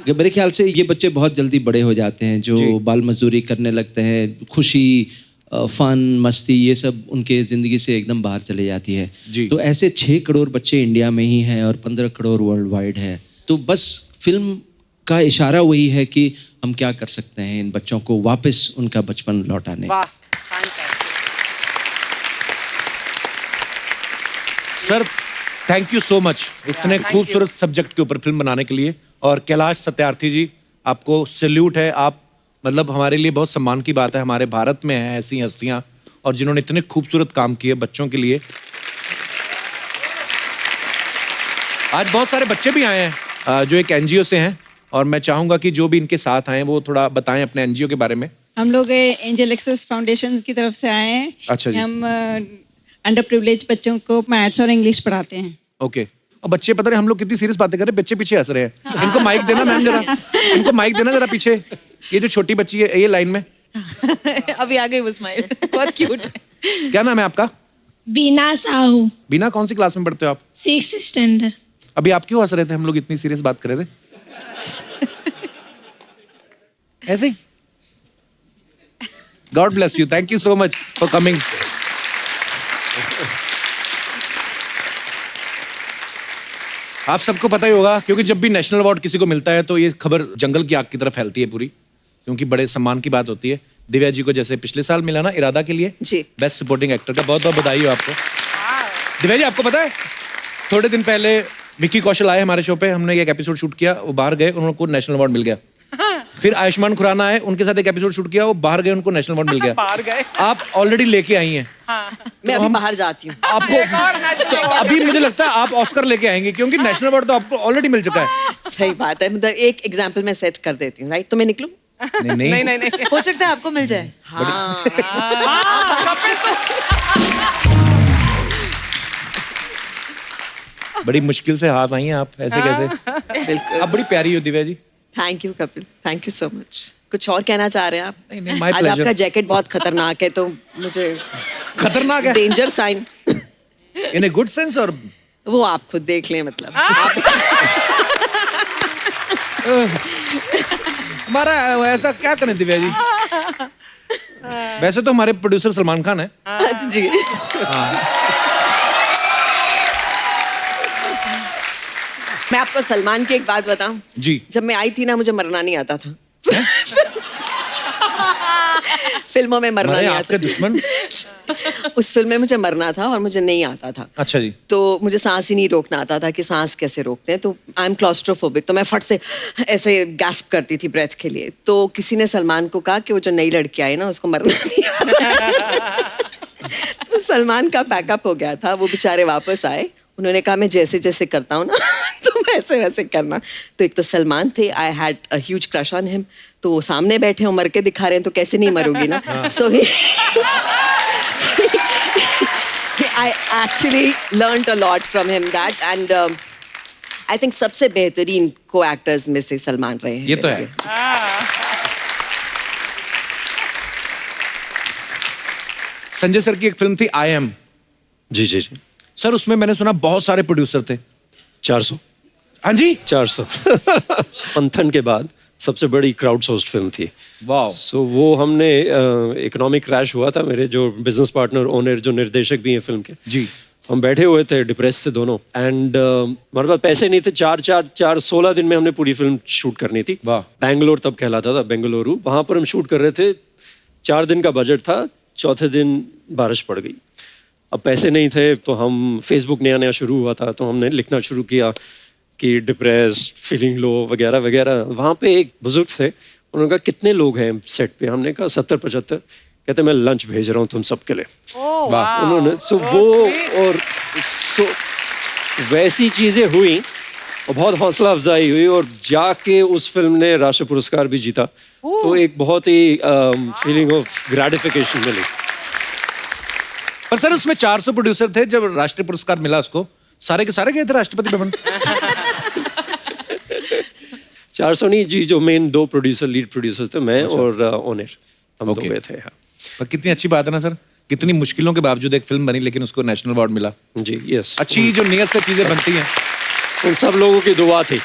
मेरे ख्याल से ये बच्चे बहुत जल्दी बड़े हो जाते हैं, जो बाल मजदूरी करने लगते हैं, खुशी, फन, मस्ती, ये सब उनके ज़िंदगी से एकदम बाहर चले जाती है। तो ऐसे 6 करोड़ बच्चे इंडिया में ही हैं और 15 करोड़ वर्ल्ड वाइड है। तो बस फिल्म का इशारा वही है कि हम क्या कर सकते हैं इन बच्चों को वापस उनका बचपन लौटाने। Sir, thank you so much इतने खूबसूरत सब्जेक्ट के ऊपर फिल्म बनाने के लिए। और कैलाश सत्यार्थी जी, आपको सैल्यूट है। आप मतलब हमारे लिए बहुत सम्मान की बात है, हमारे भारत में हैं ऐसी हस्तियां और जिन्होंने इतने खूबसूरत काम किए बच्चों के लिए। आज बहुत सारे बच्चे भी आए हैं जो एक एनजीओ से हैं, और मैं चाहूंगा कि जो भी इनके साथ आए वो थोड़ा बताएं अपने एनजीओ के बारे में। हम लोग एंजल एक्सेस फाउंडेशन की तरफ से आए हैं। अच्छा जी। हम अंडर प्रिविलेज बच्चों को मैथ्स और इंग्लिश पढ़ाते हैं। ओके। और बच्चे, पता नहीं हम लोग कितनी सीरियस बातें कर रहे हैं, बच्चे पीछे हंस रहे हैं। इनको माइक देना मैम जरा, इनको माइक देना जरा पीछे। ये जो छोटी बच्ची है ये लाइन में अभी आ गई वो स्माइल, बहुत क्यूट है। क्या नाम है आपका? बीना साहू। बीना, कौन सी क्लास में पढ़ते हो आप? 6th standard. अभी आप क्यों हंस रहे थे? हम लोग इतनी सीरियस बात कर रहे थे। ऐसे ही। God bless you, thank you so much for coming. आप सबको पता ही होगा, क्योंकि जब भी नेशनल अवार्ड किसी को मिलता है तो ये खबर जंगल की आग की तरफ फैलती है पूरी, क्योंकि बड़े सम्मान की बात होती है। दिव्या जी को जैसे पिछले साल मिला ना इरादा के लिए बेस्ट सपोर्टिंग एक्टर का, बहुत बहुत बधाई हो आपको। दिव्या जी, आपको पता है थोड़े दिन पहले विक्की कौशल आए हमारे शो पे, हमने एक एपिसोड शूट किया, वो बाहर गए, उनको नेशनल अवार्ड मिल गया। फिर आयुष्मान खुराना आए, उनके साथ एक एपिसोड शूट किया, वो बाहर गए, उनको नेशनल अवार्ड मिल गया। बाहर गए। आप ऑलरेडी लेके आई हैं। मैं अभी बाहर जाती हूँ। आपको अभी मुझे लगता है आप ऑस्कर लेके आएंगे, क्योंकि नेशनल अवार्ड तो आपको ऑलरेडी मिल चुका है। सही बात है, मतलब एक एग्जाम्पल मैं सेट कर देती हूँ, राइट? तो मैं निकलूं? नहीं। हो सकता है आपको मिल जाए। बड़ी मुश्किल से हाथ आई हैं आप, ऐसे कैसे? बिल्कुल। आप बड़ी प्यारी हो Divya ji. Thank you Kapil, thank you so much. कुछ और कहना चाह रहे हैं आप? नहीं, my आज pleasure। आपका जैकेट बहुत खतरनाक है, तो मुझे खतरनाक है? Danger sign in a good sense, और वो आप खुद देख लें। मतलब हमारा ऐसा क्या करें दिव्या जी? वैसे तो हमारे प्रोड्यूसर सलमान खान है जी। मैं आपको सलमान की एक बात बताऊं जी। जब मैं आई थी ना, मुझे मरना नहीं आता था। फिल्मों में मरना नहीं आता। दुश्मन? उस फिल्म में मुझे मरना था और मुझे नहीं आता था। अच्छा जी। तो मुझे सांस ही नहीं रोकना आता था कि सांस कैसे रोकते हैं। तो आई एम क्लॉस्ट्रोफोबिक, तो मैं फट से ऐसे गैस्प करती थी ब्रेथ के लिए। तो किसी ने सलमान को कहा कि वो जो नई लड़की आई ना, उसको मरना नहीं आता। तो सलमान का पैकअप हो गया था, वो बेचारे वापस आए। उन्होंने कहा मैं जैसे जैसे करता हूँ ना तो वैसे वैसे करना। तो एक तो सलमान थे, I had a huge crush on him. तो वो सामने बैठे हो, मर के दिखा रहे हैं, तो कैसे नहीं मरोगी ना। सो I actually learned a lot from him that, and I think सबसे बेहतरीन co-actors में से सलमान रहे हैं। ये तो है। संजय सर की एक फिल्म थी आई एम। जी जी जी सर, उसमें मैंने सुना बहुत सारे प्रोड्यूसर थे। 400। हाँ जी 400। मंथन के बाद सबसे बड़ी क्राउड सोर्स्ड फिल्म थी। वाह। सो वो हमने इकोनॉमिक क्रैश हुआ था, मेरे जो बिजनेस पार्टनर ओनर जो निर्देशक भी हैं फिल्म के जी, हम बैठे हुए थे डिप्रेस से दोनों, एंड हमारे पास पैसे नहीं थे। 16 दिन में हमने पूरी फिल्म शूट करनी थी। बैंगलोर तब कहलाता था, बेंगलुरु, वहाँ पर हम शूट कर रहे थे। 4 दिन का बजट था, चौथे दिन बारिश पड़ गई। अब पैसे नहीं थे तो हम, फेसबुक नया नया शुरू हुआ था, तो हमने लिखना शुरू किया कि डिप्रेस, फीलिंग लो वगैरह वगैरह। वहाँ पे एक बुजुर्ग थे, उन्होंने कहा कितने लोग हैं सेट पे? हमने कहा 70-75। कहते मैं लंच भेज रहा हूँ तुम सबके लिए। वाह, उन्होंने और वैसी चीजें हुई और बहुत हौसला अफजाई हुई और जाके उस फिल्म ने राष्ट्रीय पुरस्कार भी जीता। तो एक बहुत ही फीलिंग ऑफ ग्रेटिफिकेशन मिली। पर सर उसमें 400 प्रोड्यूसर थे, जब राष्ट्रीय पुरस्कार मिला उसको सारे के सारे गए थे राष्ट्रपति भवन। 400 नहीं जी, जो मेन 2 प्रोड्यूसर लीड प्रोड्यूसर थे, मैं और ओनेर, हम 2 गए थे। हाँ। पर कितनी अच्छी बात है ना सर, कितनी मुश्किलों के बावजूद एक फिल्म बनी लेकिन उसको नेशनल अवार्ड मिला। जी यस, अच्छी जो नियत से चीजें बनती हैं, उन सब लोगों की दुआ थी।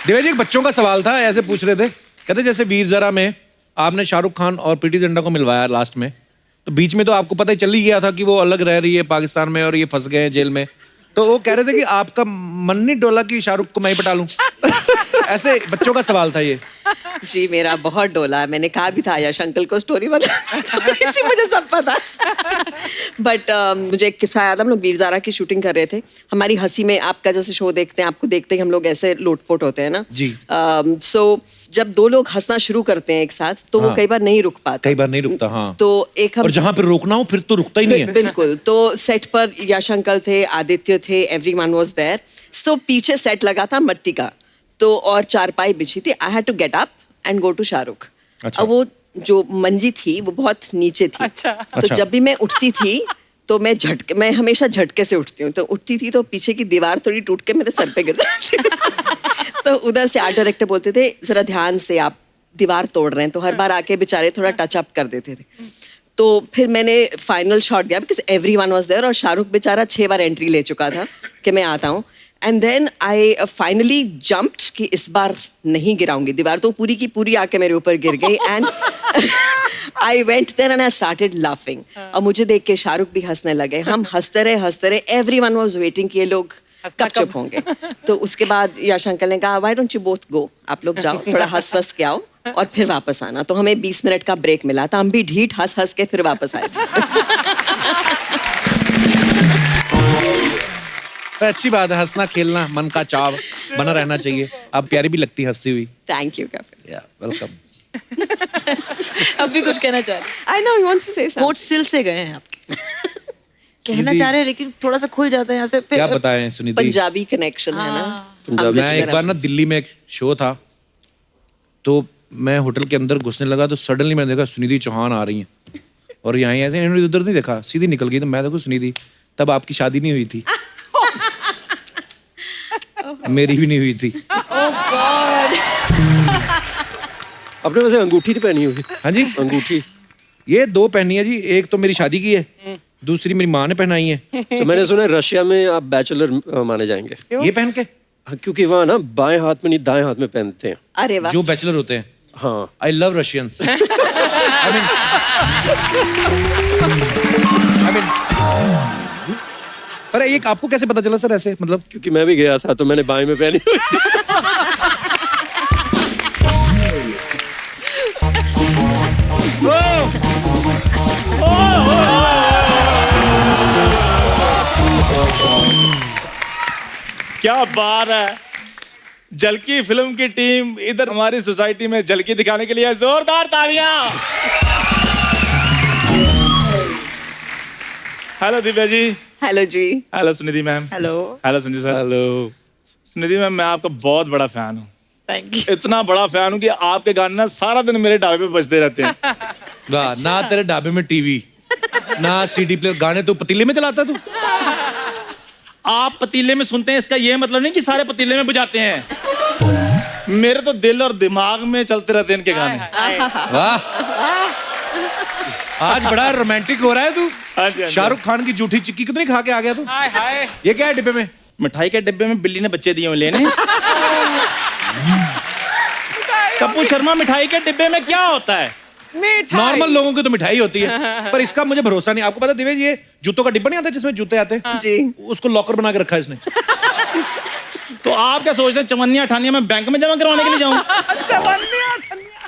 दिव्या जी, एक बच्चों का सवाल था, ऐसे पूछ रहे थे, कहते जैसे वीर ज़रा में आपने शाहरुख खान और प्रीति जिंटा को मिलवाया लास्ट में, तो बीच में तो आपको पता ही चल ही गया था कि वो अलग रह रही है पाकिस्तान में और ये फंस गए हैं जेल में, तो वो कह रहे थे कि आपका मन नहीं डोला कि शाहरुख को मैं ही पटा लूं? ऐसे बच्चों का सवाल था ये। जी मेरा बहुत डोला, मैंने कहा भी था यश अंकल को स्टोरी बता, मुझे सब पता। बट मुझे एक किस्सा याद, हम लोग वीर ज़ारा की शूटिंग कर रहे थे, हमारी हंसी में आपका जैसे शो देखते हैं, आपको देखते हैं हम लोग ऐसे लोटपोट होते हैं ना जी। सो जब 2 लोग हंसना शुरू करते हैं एक साथ, तो वो कई बार नहीं रुक पाते, कई बार नहीं रुकता। हाँ। तो एक हम और जहाँ पर रोकना हो फिर तो रुकता ही नहीं है। बिल्कुल। तो सेट पर यश अंकल थे, आदित्य थे, एवरीवन वाज देयर। सो पीछे सेट लगा था मट्टी का, तो और चारपाई बिछी थी। I had to get up and go to Shahrukh. अब वो जो मंजी थी वो बहुत नीचे थी। तो जब भी मैं उठती थी तो मैं हमेशा झटके से उठती हूँ, तो उठती थी तो पीछे की दीवार थोड़ी टूट के मेरे सर पे गिर जाती थी। तो उधर से आर्ट डायरेक्टर बोलते थे जरा ध्यान से, आप दीवार तोड़ रहे हैं, तो हर बार आके बेचारे थोड़ा टच अप कर देते थे। तो फिर मैंने फाइनल शॉट दिया बिकॉज एवरीवन वाज देयर, और शाहरुख बेचारा 6 बार एंट्री ले चुका था कि मैं आता हूँ। And then I finally jumped कि इस बार नहीं गिराऊंगी दीवार, तो पूरी की पूरी आके मेरे ऊपर गिर गई। And I went there and I started laughing, और मुझे देख के शाहरुख भी हंसने लगे। हम हंसते रहे, एवरीवन वाज वेटिंग कि ये लोग कब चुप होंगे। तो उसके बाद यश अंकल ने कहा why don't you both go, आप लोग जाओ, थोड़ा हंस के आओ और फिर वापस आना। तो हमें 20 मिनट का ब्रेक मिला था, हम भी ढीठ हंस के फिर वापस आए थे। तो अच्छी बात है, हंसना खेलना मन का चाव बना रहना चाहिए। आप प्यारी भी लगती हंसती हुई। Thank you Kapil. वेलकम। अब भी कुछ कहना चाह रहे? I know you want to say होठ सिल से गए हैं आपके। कहना चाह रहे हैं लेकिन थोड़ा सा खुल जाता है यहाँ से। क्या बताएं सुनीति, पंजाबी कनेक्शन है ना। मैं एक बार ना दिल्ली में एक शो था, तो मैं होटल के अंदर घुसने लगा तो सडनली मैंने देखा सुनिधि चौहान आ रही हैं, और यहाँ ऐसे इन्होंने उधर नहीं देखा, सीधी निकल गई। तो मैं देखो सुनिधि, तब आपकी शादी नहीं हुई थी। मेरी भी नहीं हुई थी। ओह गॉड। आपने वैसे अंगूठी नहीं पहनी हुई? हाँ जी, अंगूठी ये 2 पहनी है जी, एक तो मेरी शादी की है, दूसरी मेरी माँ ने पहनाई है। तो मैंने सुना है रशिया में आप बैचलर माने जाएंगे ये पहन के। क्योंकि वहाँ ना बाएं हाथ में नहीं दाएं हाथ में पहनते हैं। अरे वाह, जो बैचलर होते हैं। हाँ, आई लव रशियंस। पर ये आपको कैसे पता चला सर ऐसे, मतलब? क्योंकि मैं भी गया था तो मैंने बाएं में पहनी हुई थी। क्या बात है, झलकी फिल्म की टीम इधर हमारी सोसाइटी में झलकी दिखाने के लिए जोरदार तालियां। हेलो दिव्या जी। हेलो जी। Hello Sunidhi ma'am. Hello. Hello Sanjay sir. Hello Sunidhi ma'am, मैं आपका बहुत बड़ा फैन हूँ। Thank you. इतना बड़ा फैन हूँ कि आपके गाने ना सारा दिन मेरे ढाबे पे बजते रहते हैं। वाह, ना तेरे ढाबे में टीवी, ना सीडी प्लेयर, गाने तो पतीले में चलाता तू। आप पतीले में सुनते हैं, इसका ये मतलब नहीं कि सारे पतीले में बजाते हैं। मेरे तो दिल और दिमाग में चलते रहते हैं इनके गाने। वाह, आज बड़ा रोमांटिक हो रहा है तू। शाहरुख खान की जूठी चिक्की कितनी खा के आ गया तू? ये क्या है डिब्बे में? मिठाई के डिब्बे में बिल्ली ने बच्चे दिए हुए लेने। कपूर शर्मा, मिठाई के डिब्बे में क्या होता है? नॉर्मल लोगों की तो मिठाई होती है, पर इसका मुझे भरोसा नहीं। आपको पता दिव्या, ये जूतों का डिब्बा नहीं आता जिसमें जूते आते हैं? जी। उसको लॉकर बना के रखा है इसने। तो आप क्या सोचते हैं, चवन्नियां ठानियां मैं बैंक में जमा करवाने के लिए जाऊं?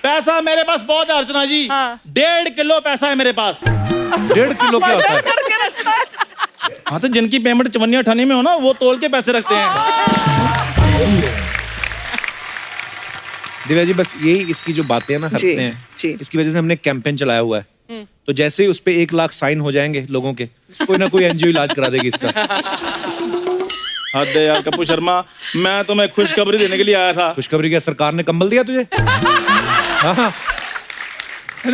पैसा मेरे पास बहुत है अर्चना जी। 1.5 किलो पैसा है मेरे पास। 1.5 किलो क्या होता है? हाँ, तो जिनकी पेमेंट चवन्नियां ठानी में हो ना, वो तोल के पैसे रखते हैं। दिव्या जी बस यही इसकी जो बातें हैं ना हरकतें हैं, इसकी वजह से हमने कैंपेन चलाया हुआ है। तो जैसे ही उस पे 1 लाख साइन हो जाएंगे लोगों के, कोई ना कोई एनजीओ इलाज करा देगी इसका। हद है यार कपूर शर्मा, मैं तुम्हें खुशखबरी देने के लिए आया था। खुशखबरी क्या, सरकार ने कंबल दिया तुझे? हाँ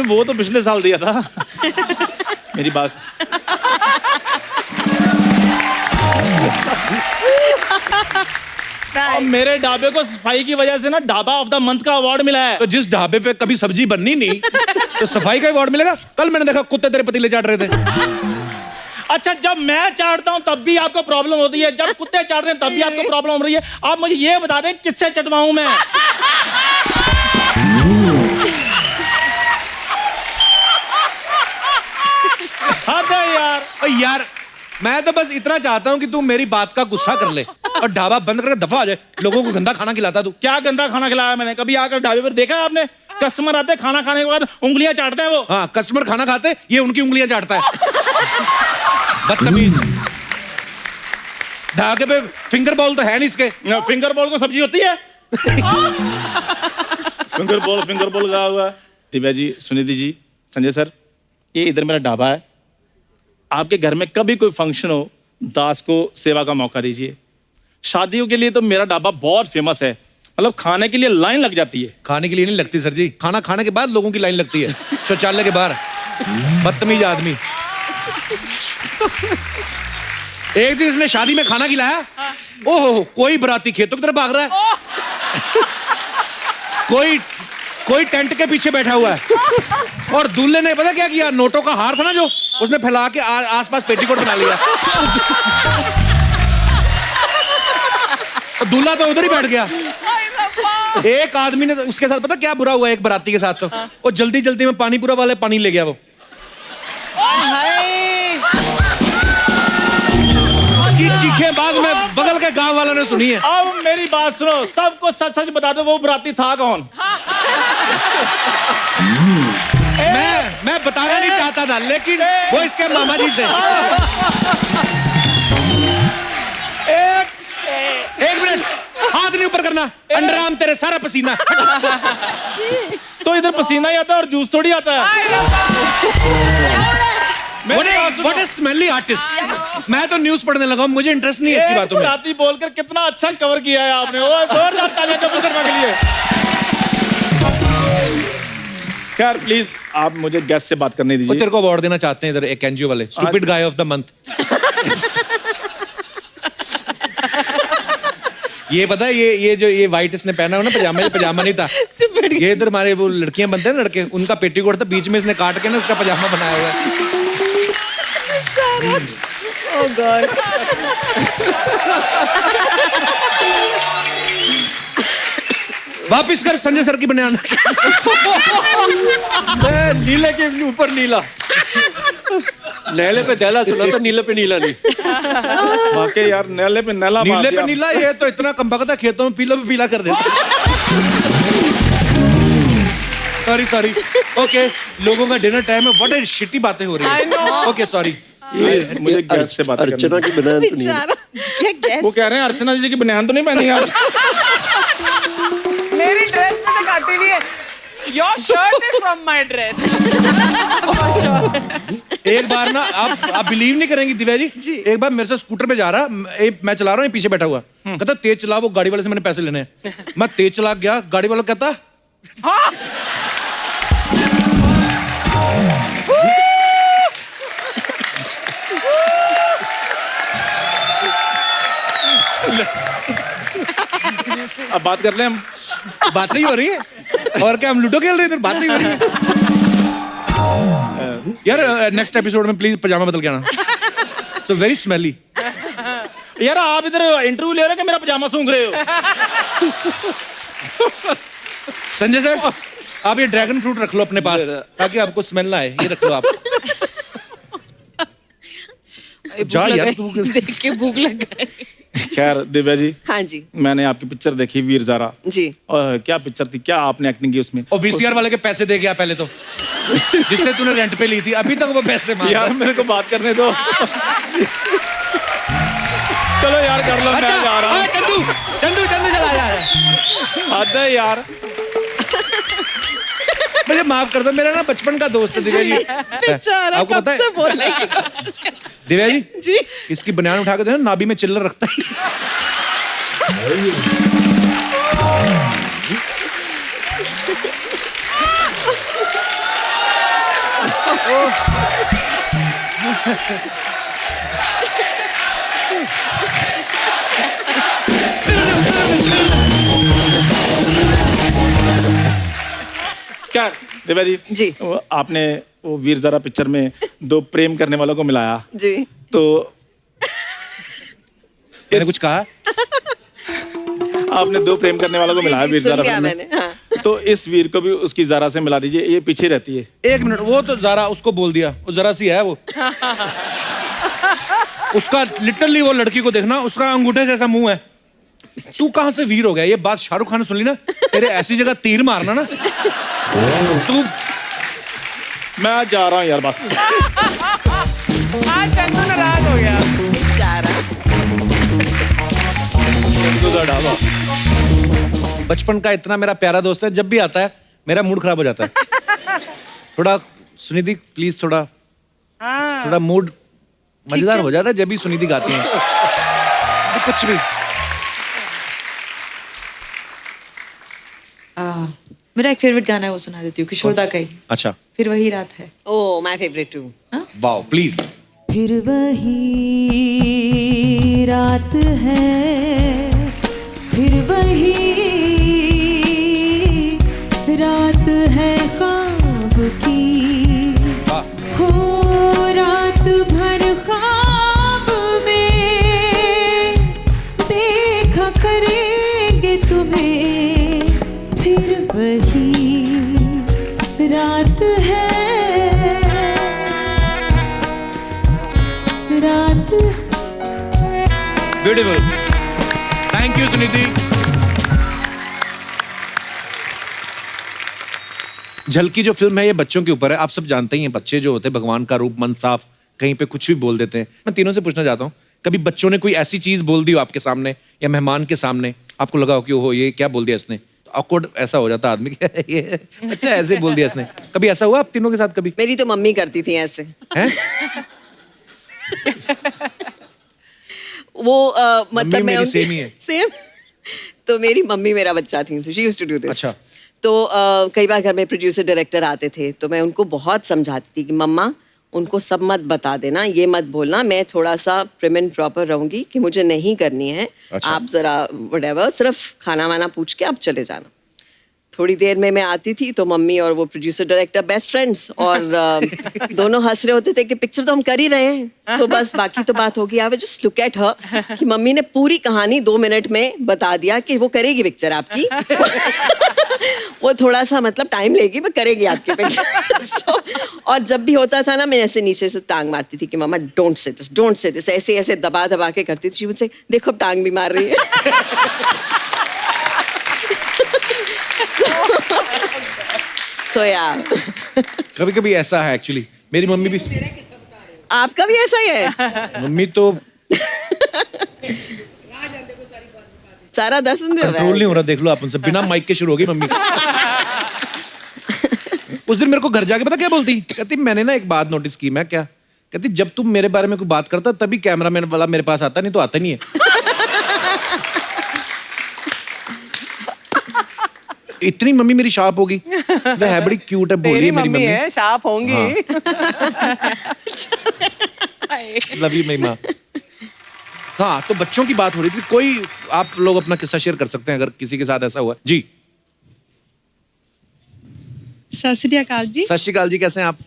वो तो पिछले साल दिया था। मेरी बात और मेरे ढाबे को सफाई की वजह से ना ढाबा ऑफ द मंथ का अवार्ड मिला है। तो जिस ढाबे पे कभी सब्जी बननी नहीं तो सफाई का अवार्ड मिलेगा? कल मैंने देखा कुत्ते तेरे पतीले चाट रहे थे। अच्छा, जब मैं चाटता हूँ तब भी आपको प्रॉब्लम होती है, जब कुत्ते चाटते हैं तब भी आपको प्रॉब्लम हो रही है। आप मुझे ये बता दें किससे चटवाऊं मैं? यार मैं तो बस इतना चाहता हूँ कि तू मेरी बात का गुस्सा कर ले और ढाबा बंद करके दफा आ जाए। लोगों को गंदा खाना खिलाता तू। क्या गंदा खाना खिलाया मैंने? कभी आकर ढाबे पर देखा है आपने? कस्टमर आते खाना खाने के बाद उंगलियां चाटते हैं वो। हाँ, कस्टमर खाना खाते ये उनकी उंगलियां चाटता है। बदतमीज। ढाबे पे फिंगर बॉल तो है नहीं इसके। फिंगर बॉल को सब्जी होती है? फिंगर बॉल लगा हुआ है। दिव्या जी, सुनिधि जी, संजय सर, ये इधर मेरा ढाबा है। आपके घर में कभी कोई फंक्शन हो, दास को सेवा का मौका दीजिए। शादियों के लिए तो मेरा ढाबा बहुत फेमस है, मतलब खाने के लिए लाइन लग जाती है। खाने के लिए नहीं लगती सर जी, खाना खाने के बाद लोगों की लाइन लगती है शौचालय के बाहर। बदतमीज आदमी। एक दिन इसने शादी में खाना खिलाया, ओहो कोई बराती खेतों की तरफ भाग रहा है, कोई टेंट के पीछे बैठा हुआ है, और दूल्हे ने पता क्या किया, नोटों का हार था ना जो, उसने फैला के आसपास पेटीकोट बना लिया। दूल्हा तो उधर ही बैठ गया। एक आदमी ने उसके साथ पता क्या बुरा हुआ, एक बराती के साथ तो वो जल्दी जल्दी में पानीपुरा वाले पानी ले गया। वो उसकी चीखें बाद में बगल के गांव वालों ने सुनी है। अब मेरी बात सुनो, सबको सच सच बता दो, वो बराती था कौन? मैं बताना नहीं चाहता था, लेकिन वो इसके मामा जी थे। एक मिनट, हाथ नहीं ऊपर करना, अंडरआर्म तेरे सारा पसीना। तो इधर पसीना ही आता है और जूस थोड़ी आता है। What a smelly artist। मैं तो न्यूज पढ़ने लगा, मुझे इंटरेस्ट नहीं है इसकी बातों में। बराती बोलकर कितना अच्छा कवर किया है आपने, वो जोरदार तालियां कबूल करने के लिए। खैर प्लीज आप मुझे गेस्ट से बात करने दीजिए। तेरे को अवार्ड देना चाहते हैं इधर एक एनजीओ वाले, stupid guy of the month. ये पता है, ये जो ये व्हाइट इसने पहना हो ना पजामा, ये पजामा नहीं था, ये इधर हमारे वो लड़कियां बनते हैं लड़के, उनका पेटीकोट था, बीच में इसने काट के ना उसका पजामा बनाया हुआ है। Oh God। वापिस कर संजय सर की बनियान। नीले के ऊपर नीला, नैले पे दैला सुना था, नीले पे नीला नहीं। वाकई यार, नैले पे नैला, नीले पे नीला, ये तो इतना कम बखता खेतों में पीला पे पीला कर देता। सॉरी ओके, लोगों का डिनर टाइम है, व्हाट शिटी बातें हो रही है। Okay sorry. मुझे गेस्ट से बात करनी है। अर्चना की बनियान तो नहीं है। वो कह रहे हैं अर्चना जी की बनियान तो नहीं पहनी आज। मेरी ड्रेस में से काटी हुई है। Your shirt is from my dress। एक बार ना आप बिलीव नहीं करेंगी दिव्या जी, एक बार मेरे से स्कूटर पे जा रहा, मैं चला रहा हूँ, पीछे बैठा हुआ, कहता तेज चला, वो गाड़ी वाले से मैंने पैसे लेने हैं। मैं तेज चला गया, गाड़ी वाला कहता हाँ? अब बात कर ले हम। बात नहीं हो रही है और क्या, हम लूडो खेल रहे हैं, बात नहीं हो रही है। यार नेक्स्ट एपिसोड में प्लीज पजामा बदल के आना। So very smelly. यार आप इधर इंटरव्यू ले रहे हो कि मेरा पजामा सूंघ रहे हो? संजय सर, आप ये ड्रैगन फ्रूट रख लो अपने पास ताकि आपको स्मेल ना आए, ये रख लो आप। जा यार, देख के भूख लग गई। खैर दिव्या जी, हाँ जी, मैंने आपकी पिक्चर देखी वीर ज़ारा जी। और क्या पिक्चर थी, क्या आपने एक्टिंग की उसमें? और वीसीआर वाले के पैसे दे गया पहले तो, जिससे तूने रेंट पे ली थी, अभी तक वो पैसे मांग। यार मेरे को बात करने दो। चलो यार कर लो। अच्छा, मैं जा रहा हूँ। चंदू चला जा रहा है। हद है यार। मुझे माफ कर दो, मेरा ना बचपन का दोस्त है दिव्या जी। बेचारा आपको कब पता है? से बोलने की कोशिश कर दिव्या जी जी इसकी बनियान उठा के देखो, नाभि में चिल्लर रखता है। क्या दिव्या जी? जी आपने वो वीर ज़ारा पिक्चर में दो प्रेम करने वालों को मिलाया, जी तो मैंने कुछ कहा? आपने दो प्रेम करने वालों को मिलाया वीर सुन ज़ारा लिया फिल्म में। मैंने, हाँ। तो इस वीर को भी उसकी ज़ारा से मिला दीजिए, ये पीछे रहती है। एक मिनट, वो तो ज़ारा उसको बोल दिया, वो ज़रा सी है वो। उसका लिटरली वो लड़की को देखना, उसका अंगूठे जैसा मुंह है। तू कहां से वीर हो गया? ये बात शाहरुख खान ने सुन ली ना, तेरे ऐसी जगह तीर मारना ना तू। मैं जा रहा हूँ यार बस। आज चंदू नाराज हो गया। बचपन का इतना मेरा प्यारा दोस्त है, जब भी आता है मेरा मूड खराब हो जाता है। थोड़ा सुनिधि प्लीज, थोड़ा मूड मजेदार हो जाता है जब भी सुनिधि गाती हैं। कुछ भी मेरा एक फेवरेट गाना है, वो सुना देती हूँ, किशोरदा का ही। अच्छा, फिर वही रात है। Oh my favourite too. Wow please. फिर वही रात है, फिर वही रात है ख्वाब की, हो रात भर ख्वाब में देखा करेंगे तुम्हें, फिर वही रात है, रात। Beautiful, thank you Sunidhi. Jhalki जो फिल्म है ये बच्चों के ऊपर है। आप सब जानते ही हैं, बच्चे जो होते हैं भगवान का रूप, मन साफ, कहीं पे कुछ भी बोल देते हैं। मैं तीनों से पूछना चाहता हूँ, कभी बच्चों ने कोई ऐसी चीज बोल दी हो आपके सामने या मेहमान के सामने, आपको लगा हो कि ओहो ये क्या बोल दिया इसने? ऑकवर्ड ऐसा हो जाता आदमी कि ये अच्छा ऐसे बोल दिया इसने। कभी ऐसा हुआ आप तीनों के साथ? कभी मेरी तो मम्मी करती थी ऐसे। हैं? वो मतलब मैं मेरी सेम ही है। सेम। तो मेरी मम्मी मेरा बच्चा थी, she used to do this. अच्छा। तो कई बार घर में प्रोड्यूसर डायरेक्टर आते थे, तो मैं उनको बहुत समझाती थी कि मम्मा उनको सब मत बता देना, ये मत बोलना, मैं थोड़ा सा प्रिम एंड प्रॉपर रहूंगी कि मुझे नहीं करनी है। अच्छा। आप जरा व्हाटएवर, सिर्फ खाना वाना पूछ के आप चले जाना। थोड़ी देर में मैं आती थी तो मम्मी और वो प्रोड्यूसर डायरेक्टर बेस्ट फ्रेंड्स, और दोनों हंस रहे होते थे कि पिक्चर तो हम कर ही रहे हैं, तो बस बाकी तो बात होगी। I just look at her कि मम्मी ने पूरी कहानी 2 मिनट में बता दिया कि वो करेगी पिक्चर आपकी। वो थोड़ा सा मतलब टाइम लेगी, पर करेगी आपकी पिक्चर। और जब भी होता था ना, मैं ऐसे नीचे से टांग मारती थी कि mamma don't say this, don't say this, ऐसे ऐसे दबा दबा के करती थी। मुझसे देखो अब टांग भी मार रही है। So, yeah. कभी कभी ऐसा है एक्चुअली, मेरी मम्मी भी। आपका भी ऐसा ही है? मम्मी तो सारा 10 कंट्रोल नहीं हो रहा, देख लो आप उनसे बिना माइक के शुरू हो गई मम्मी। उस दिन मेरे को घर जाके पता क्या बोलती? कहती मैंने ना एक बात नोटिस की। मैं क्या? कहती जब तुम मेरे बारे में कोई बात करता तभी कैमरामैन वाला मेरे पास आता, नहीं तो आता नहीं है। इतनी मम्मी मेरी शार्प होगी, है बड़ी क्यूट है, बोली मेरी मम्मी है, शार्प होंगी। लव यू मेरी माँ। हाँ, तो बच्चों की बात हो रही थी। कोई आप लोग अपना किस्सा शेयर कर सकते हैं अगर किसी के साथ ऐसा हुआ जी। सत श्री अकाल जी। सत श्री अकाल जी, कैसे हैं आप?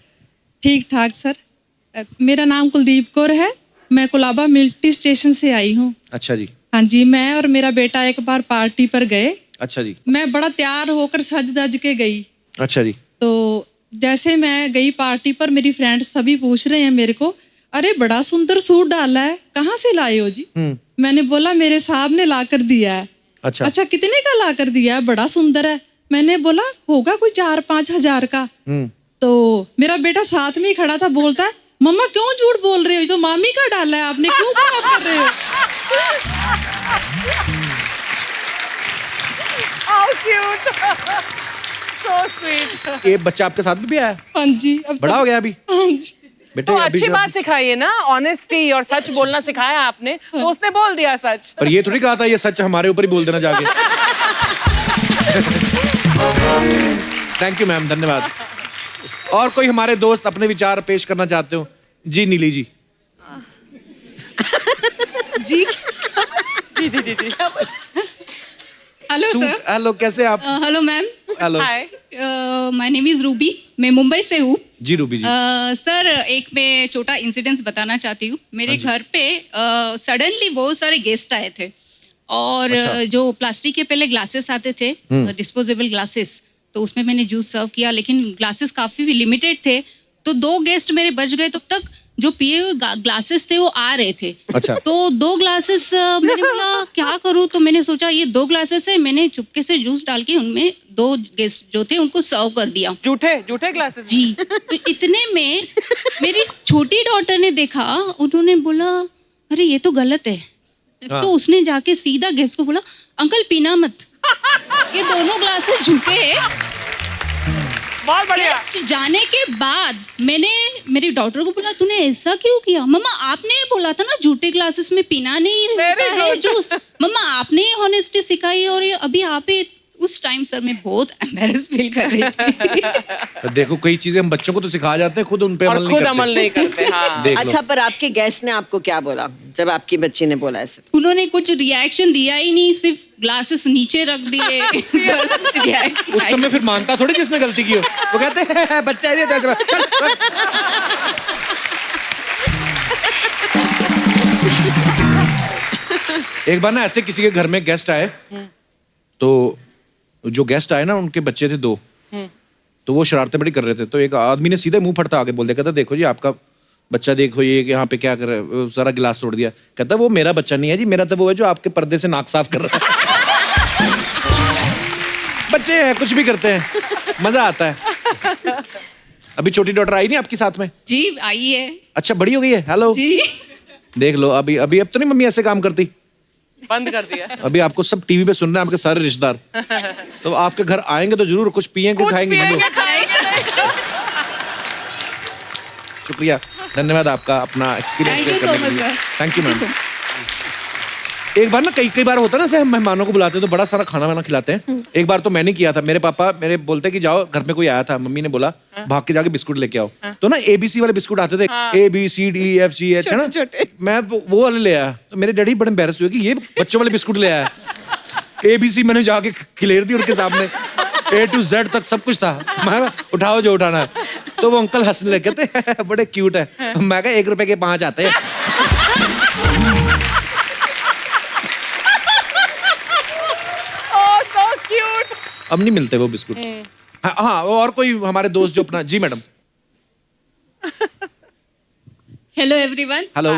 ठीक ठाक सर। मेरा नाम कुलदीप कौर है, मैं कुलाबा मिलिट्री स्टेशन से आई हूँ। अच्छा जी। हाँ जी, मैं और मेरा बेटा एक बार पार्टी पर गए। अच्छा जी। मैं बड़ा तैयार होकर सज धज के गई। अच्छा जी। तो जैसे मैं गई पार्टी पर, मेरी फ्रेंड्स सभी पूछ रहे हैं मेरे को, अरे बड़ा सुंदर सूट डाला है, कहाँ से लाए हो जी? मैंने बोला मेरे साहब ने ला कर दिया है। अच्छा कितने का ला कर दिया है? बड़ा सुंदर है। मैंने बोला होगा कोई 4-5 हजार का। तो मेरा बेटा साथ में ही खड़ा था, बोलता है मम्मा क्यों झूठ बोल रहे हो, तो मामी का डाला है आपने, क्यों खराब कर रहे हो? How cute. so sweet. ये बच्चा आपके साथ भी आया? हाँ जी। बड़ा हो गया अभी? हाँ जी। बेटे तो अभी अच्छी जब- बात सिखाई है ना, ऑनेस्टी और सच बोलना सिखाया आपने, तो उसने बोल दिया सच। पर ये थोड़ी कहा था ये सच हमारे ऊपर ही बोल देना जाके। थैंक यू मैम, धन्यवाद। और कोई हमारे दोस्त अपने विचार पेश करना चाहते हो? जी नीली जी। जी जी जी जी जी। Hello sir. हेलो, कैसे आप? Hello ma'am. Hello. Hi, my name is Ruby, मैं मुंबई से हूँ। जी रूबी जी। सर एक मैं छोटा इंसिडेंस बताना चाहती हूँ। मेरे घर पे सडनली बहुत सारे गेस्ट आए थे और अच्छा। जो प्लास्टिक के पहले ग्लासेस आते थे, डिस्पोजेबल ग्लासेस, तो उसमें मैंने जूस सर्व किया, लेकिन ग्लासेस काफ़ी लिमिटेड थे, तो 2 गेस्ट मेरे बच गए। तब तक जो पिए हुए ग्लासेस थे वो आ रहे थे। अच्छा। तो 2 ग्लासेस मैंने बोला क्या करूँ, तो मैंने सोचा ये 2 ग्लासेस है, मैंने चुपके से जूस डाल के उनमें 2 गेस्ट जो थे उनको सर्व कर दिया। झूठे ग्लासेस? जी। तो इतने में मेरी छोटी डॉटर ने देखा, उन्होंने बोला अरे ये तो गलत है। हाँ। तो उसने जाके सीधा गेस्ट को बोला अंकल पीना मत, ये दोनों ग्लासेस झूठे हैं। बहुत बढ़िया। गेस्ट जाने के बाद मैंने मेरी डॉटर को बोला तूने ऐसा क्यों किया? मम्मा आपने बोला था ना झूठे ग्लासेस में पीना नहीं रहता है जूस। मम्मा आपने हॉनेस्टी सिखाई और ये अभी आप उस टाइम सर मैं बहुत एम्बैरेस फील कर रही थी। तो देखो कई चीजें हम बच्चों को तो सिखा जाते हैं, खुद उन पे अमल नहीं करते। हाँ। देख लो। अच्छा, पर आपके गेस्ट ने आपको क्या बोला जब आपकी बच्ची ने बोला ऐसे? उन्होंने कुछ रिएक्शन दिया ही नहीं, सिर्फ ग्लासेस नीचे रख दिए। बस react- उस समय फिर मानता थोड़ी किसने गलती की हो, वो कहते हैं बच्चा है तो ऐसे चल, एक बार ना ऐसे किसी के घर में गेस्ट आए, तो जो गेस्ट आए ना उनके बच्चे थे 2, तो वो शरारतें बड़ी कर रहे थे। तो एक आदमी ने सीधे मुंह फटता आगे बोल दिया, कहता देखो जी आपका बच्चा, देखो ये यहाँ पे क्या कर रहा है, सारा गिलास तोड़ दिया। कहता वो मेरा बच्चा नहीं है जी, मेरा तो वो है जो आपके पर्दे से नाक साफ कर रहा है। बच्चे हैं, कुछ भी करते हैं, मजा आता है। अभी छोटी डॉटर आई नहीं आपकी साथ में? जी आई है। अच्छा, बड़ी हो गई है? हेलो जी। देख लो, अभी अभी अब तो नहीं मम्मी ऐसे काम करती, बंद कर दिया। अभी आपको सब टीवी पे सुन रहे हैं आपके सारे रिश्तेदार। तो आपके घर आएंगे तो जरूर कुछ पिएंगे, खाएंगे। शुक्रिया, धन्यवाद आपका अपना experience Thank you so much, sir. Thank you ma'am. एक बार ना कई बार होता है ना, से हम मेहमानों को बुलाते हैं तो बड़ा सारा खाना वाना खिलाते हैं। एक बार तो मैंने किया था, मेरे पापा मेरे बोलते कि जाओ, घर में कोई आया था, मम्मी ने बोला भाग के जाके बिस्कुट लेके आओ। तो ना ABC वाले बिस्कुट आते थे, ABCDEFGH है ना, मैं वो वाले ले आया। तो मेरे डैडी बड़े एम्बैरेस हुए कि ये बच्चों वाले बिस्कुट ले आया। ABC मैंने जाके खिलेर दी उनके सामने, A to Z तक सब कुछ था। मैं उठाओ जो उठाना है। तो वो अंकल हंसने लगे, कहते बड़े क्यूट है। मैं कहा 1 रुपए के 5 आते हैं। so cute. अब नहीं मिलते वो बिस्कुट। हाँ, और कोई हमारे दोस्त जो अपना, जी मैडम। Hello everyone. हेलो।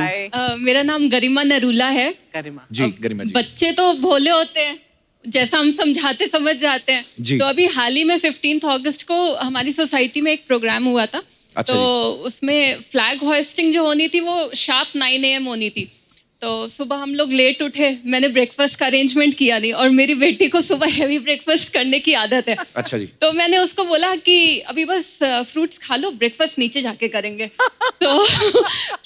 मेरा नाम गरिमा नरूला है। जी गरिमा जी। बच्चे तो भोले होते हैं, जैसा हम समझाते समझ जाते हैं। जी। तो अभी हाल ही में 15 अगस्त को हमारी सोसाइटी में एक प्रोग्राम हुआ था। अच्छा तो उसमें फ्लैग होइस्टिंग जो होनी थी वो शार्प 9 AM होनी थी। तो सुबह हम लोग लेट उठे, मैंने ब्रेकफास्ट का अरेंजमेंट किया नहीं, और मेरी बेटी को सुबह हैवी ब्रेकफास्ट करने की आदत है। अच्छा जी। तो मैंने उसको बोला कि अभी बस फ्रूट्स खा लो, ब्रेकफास्ट नीचे जाके करेंगे। तो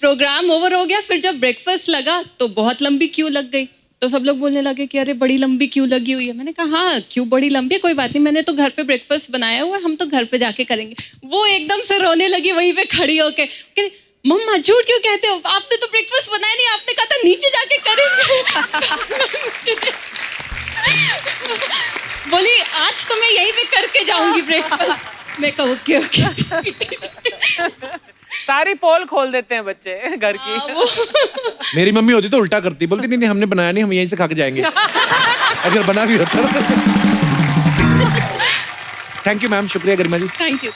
प्रोग्राम ओवर हो गया, फिर जब ब्रेकफास्ट लगा तो बहुत लंबी क्यू लग गई। तो सब लोग बोलने लगे कि अरे बड़ी लंबी क्यू लगी हुई है। मैंने कहा हाँ क्यू बड़ी लंबी है, कोई बात नहीं, मैंने तो घर पे ब्रेकफास्ट बनाया हुआ है, हम तो घर पे जाके करेंगे। वो एकदम से रोने लगी वहीं पे खड़ी होके, मम्मा झूठ क्यों कहते हो, आपने तो ब्रेकफास्ट बनाया नहीं, आपने कहा था नीचे जाके करेंगे। बोली आज तो मैं यहीं पे करके जाऊंगी ब्रेकफास्ट। मैं कहा ओके ओके। सारी पोल खोल देते हैं बच्चे घर की। मेरी मम्मी होती तो उल्टा करती, बोलती नहीं हमने बनाया नहीं, हम यहीं से खा के जाएंगे। अगर बना भी होता। थैंक यू मैम, शुक्रिया गरिमा जी। Thank you.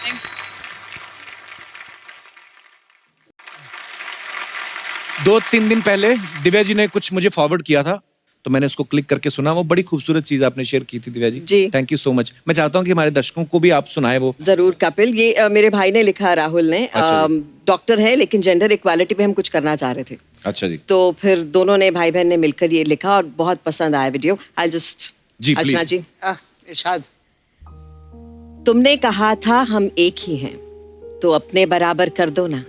2-3 दिन पहले दिव्या जी ने कुछ मुझे फॉरवर्ड किया था, तो मैंने उसको क्लिक करके सुना। वो बड़ी खूबसूरत चीज आपने शेयर की थी दिव्या जी। जी। Thank you so much. मैं चाहता हूँ कि हमारे दर्शकों को भी आप सुनाए वो। जरूर कपिल, ये मेरे भाई ने लिखा, राहुल ने। डॉक्टर है लेकिन जेंडर इक्वालिटी पे हम कुछ करना चाह रहे थे। अच्छा जी। तो फिर दोनों ने भाई बहन ने मिलकर ये लिखा और बहुत पसंद आया वीडियो। आई जस्ट जी अर्चना जी। इरशाद। तुमने कहा था हम एक ही हैं, तो अपने बराबर कर दो ना।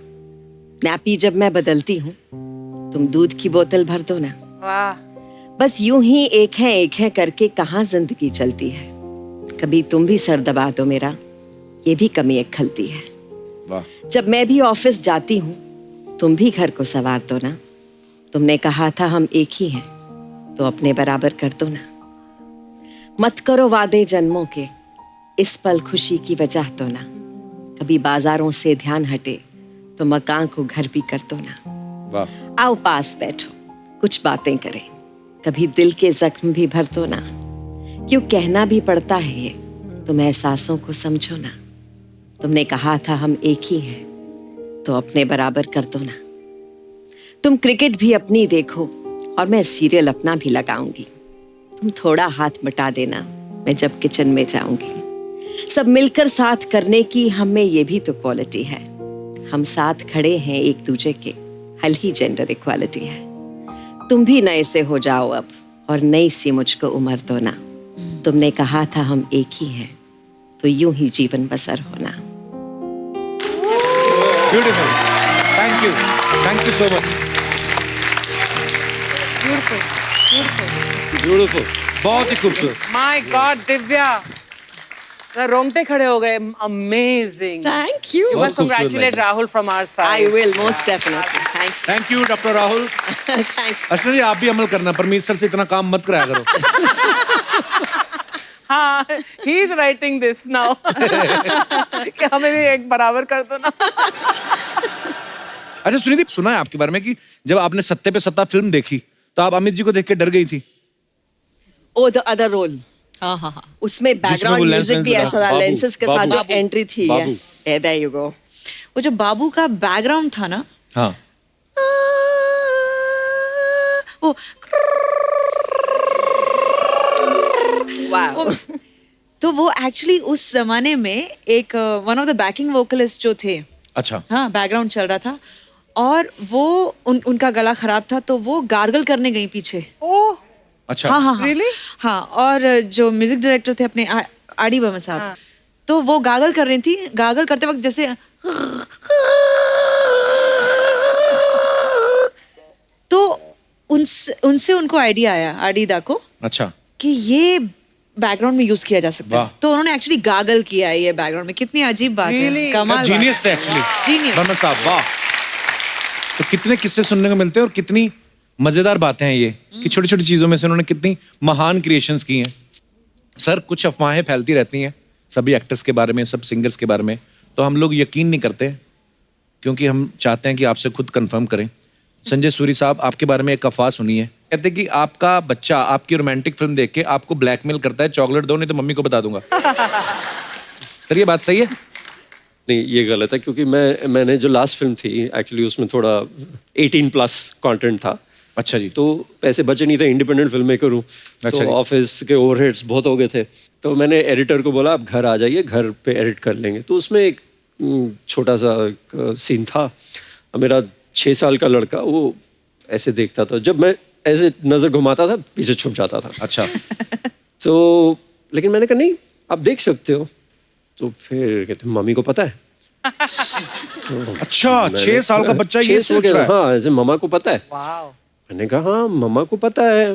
नैपी जब मैं बदलती हूँ, तुम दूध की बोतल भर दो ना। वाह। बस यूं ही एक है करके कहाँ जिंदगी चलती है। कभी तुम भी सर दबा दो मेरा, ये भी कमी एक खलती है। वाह। जब मैं भी ऑफिस जाती हूँ, तुम भी घर को संवार दो ना। तुमने कहा था हम एक ही हैं, तो अपने बराबर कर दो ना। मत करो वादे जन्मों के, इस पल खुशी की वजह तो ना। कभी बाजारों से ध्यान हटे, तो मकान को घर भी कर दो ना। वाह। आओ पास बैठो, कुछ बातें करें, कभी दिल के जख्म भी भर दो ना। क्यों कहना भी पड़ता है ये, तुम एहसासों को समझो ना। तुमने कहा था हम एक ही हैं, तो अपने बराबर कर दो ना। तुम क्रिकेट भी अपनी देखो, और मैं सीरियल अपना भी लगाऊंगी। तुम थोड़ा हाथ बटा देना, मैं जब किचन में जाऊंगी। सब मिलकर साथ करने की हम में ये भी तो क्वालिटी है। हम साथ खड़े हैं एक दूजे के, हल ही जेंडर इक्वालिटी है। तुम भी नए से हो जाओ अब, और नई सी मुझको उम्र दो ना। तुमने कहा था हम एक ही हैं, तो यूं ही जीवन बसर होना। Beautiful, thank you so much. Beautiful, बहुत ही खूबसूरत। माय गॉड दिव्या, रोंगटे खड़े हो गए। Amazing. Thank you. You must congratulate Rahul from our side. I will most definitely. Thank you doctor Rahul. Archana ji आप भी अमल करना, परमीत सर से इतना काम मत कराया करो। हाँ, he is writing this now. कि हमें भी एक बराबर कर दो ना। अच्छा सुनिधि, सुना है आपके बारे में कि जब आपने सत्ते पे सत्ता फिल्म देखी, तो आप अमित जी को देख के डर गई थी। ओ द अदर रोल। हाँ हाँ हाँ। उसमें बैकग्राउंड म्यूजिक भी ऐसा था, लेंसेज के साथ जो एंट्री थी। There you go. वो जो बाबू का बैकग्राउंड था ना, हाँ, वो वाओ। तो वो एक्चुअली उस जमाने में एक one of the banking vocalist जो थे, अच्छा, हाँ, बैकग्राउंड चल रहा था, और वो उनका गला खराब था, तो वो गार्गल करने गई पीछे। ओह, अच्छा, हाँ हाँ हाँ, Really? हाँ। और जो म्यूजिक डायरेक्टर थे अपने आडी बर्मन साहब, तो वो गागल कर रही थी। गागल करते वक्त जैसे तो उनसे उनको आइडिया आया, आडीदा को, अच्छा, कि ये बैकग्राउंड में यूज किया जा सकता है। तो उन्होंने एक्चुअली गागल किया है ये बैकग्राउंड में। कितनी अजीब बात है, कमाल, जीनियस थे एक्चुअली जीनियस बर्मन साहब, वाह। तो कितने किस्से सुनने को मिलते हैं, और कितनी मजेदार बातें हैं ये, कि छोटी छोटी चीजों में से उन्होंने कितनी महान क्रिएशंस की हैं। सर, कुछ अफवाहें फैलती रहती हैं सभी एक्टर्स के बारे में, सब सिंगर्स के बारे में, तो हम लोग यकीन नहीं करते, क्योंकि हम चाहते हैं कि आपसे खुद कंफर्म करें। संजय सूरी साहब, आपके बारे में एक अफवाह सुनी है, कहते कि आपका बच्चा आपकी रोमांटिक फिल्म देख के आपको ब्लैकमेल करता है, चॉकलेट दो नहीं तो मम्मी को बता दूंगा। सर ये बात सही है? नहीं, ये गलत है, क्योंकि मैंने जो लास्ट फिल्म थी एक्चुअली उसमें थोड़ा 18+ कंटेंट था। अच्छा जी। तो पैसे बचे नहीं थे, इंडिपेंडेंट फिल्म मेकर हूँ, अच्छा तो ऑफिस के ओवरहेड्स बहुत हो गए थे। तो मैंने एडिटर को बोला आप घर आ जाइए, घर पे एडिट कर लेंगे। तो उसमें एक छोटा सा सीन था, मेरा 6 साल का लड़का वो ऐसे देखता था, जब मैं ऐसे नजर घुमाता था पीछे छुप जाता था। अच्छा। तो लेकिन मैंने कहा नहीं आप देख सकते हो। तो फिर कहते मम्मी को पता है। तो अच्छा, 6 साल का बच्चा ये सोच रहा है? हाँ, ऐसे मम्मा को पता है। मैंने कहा हाँ मम्मा को पता है।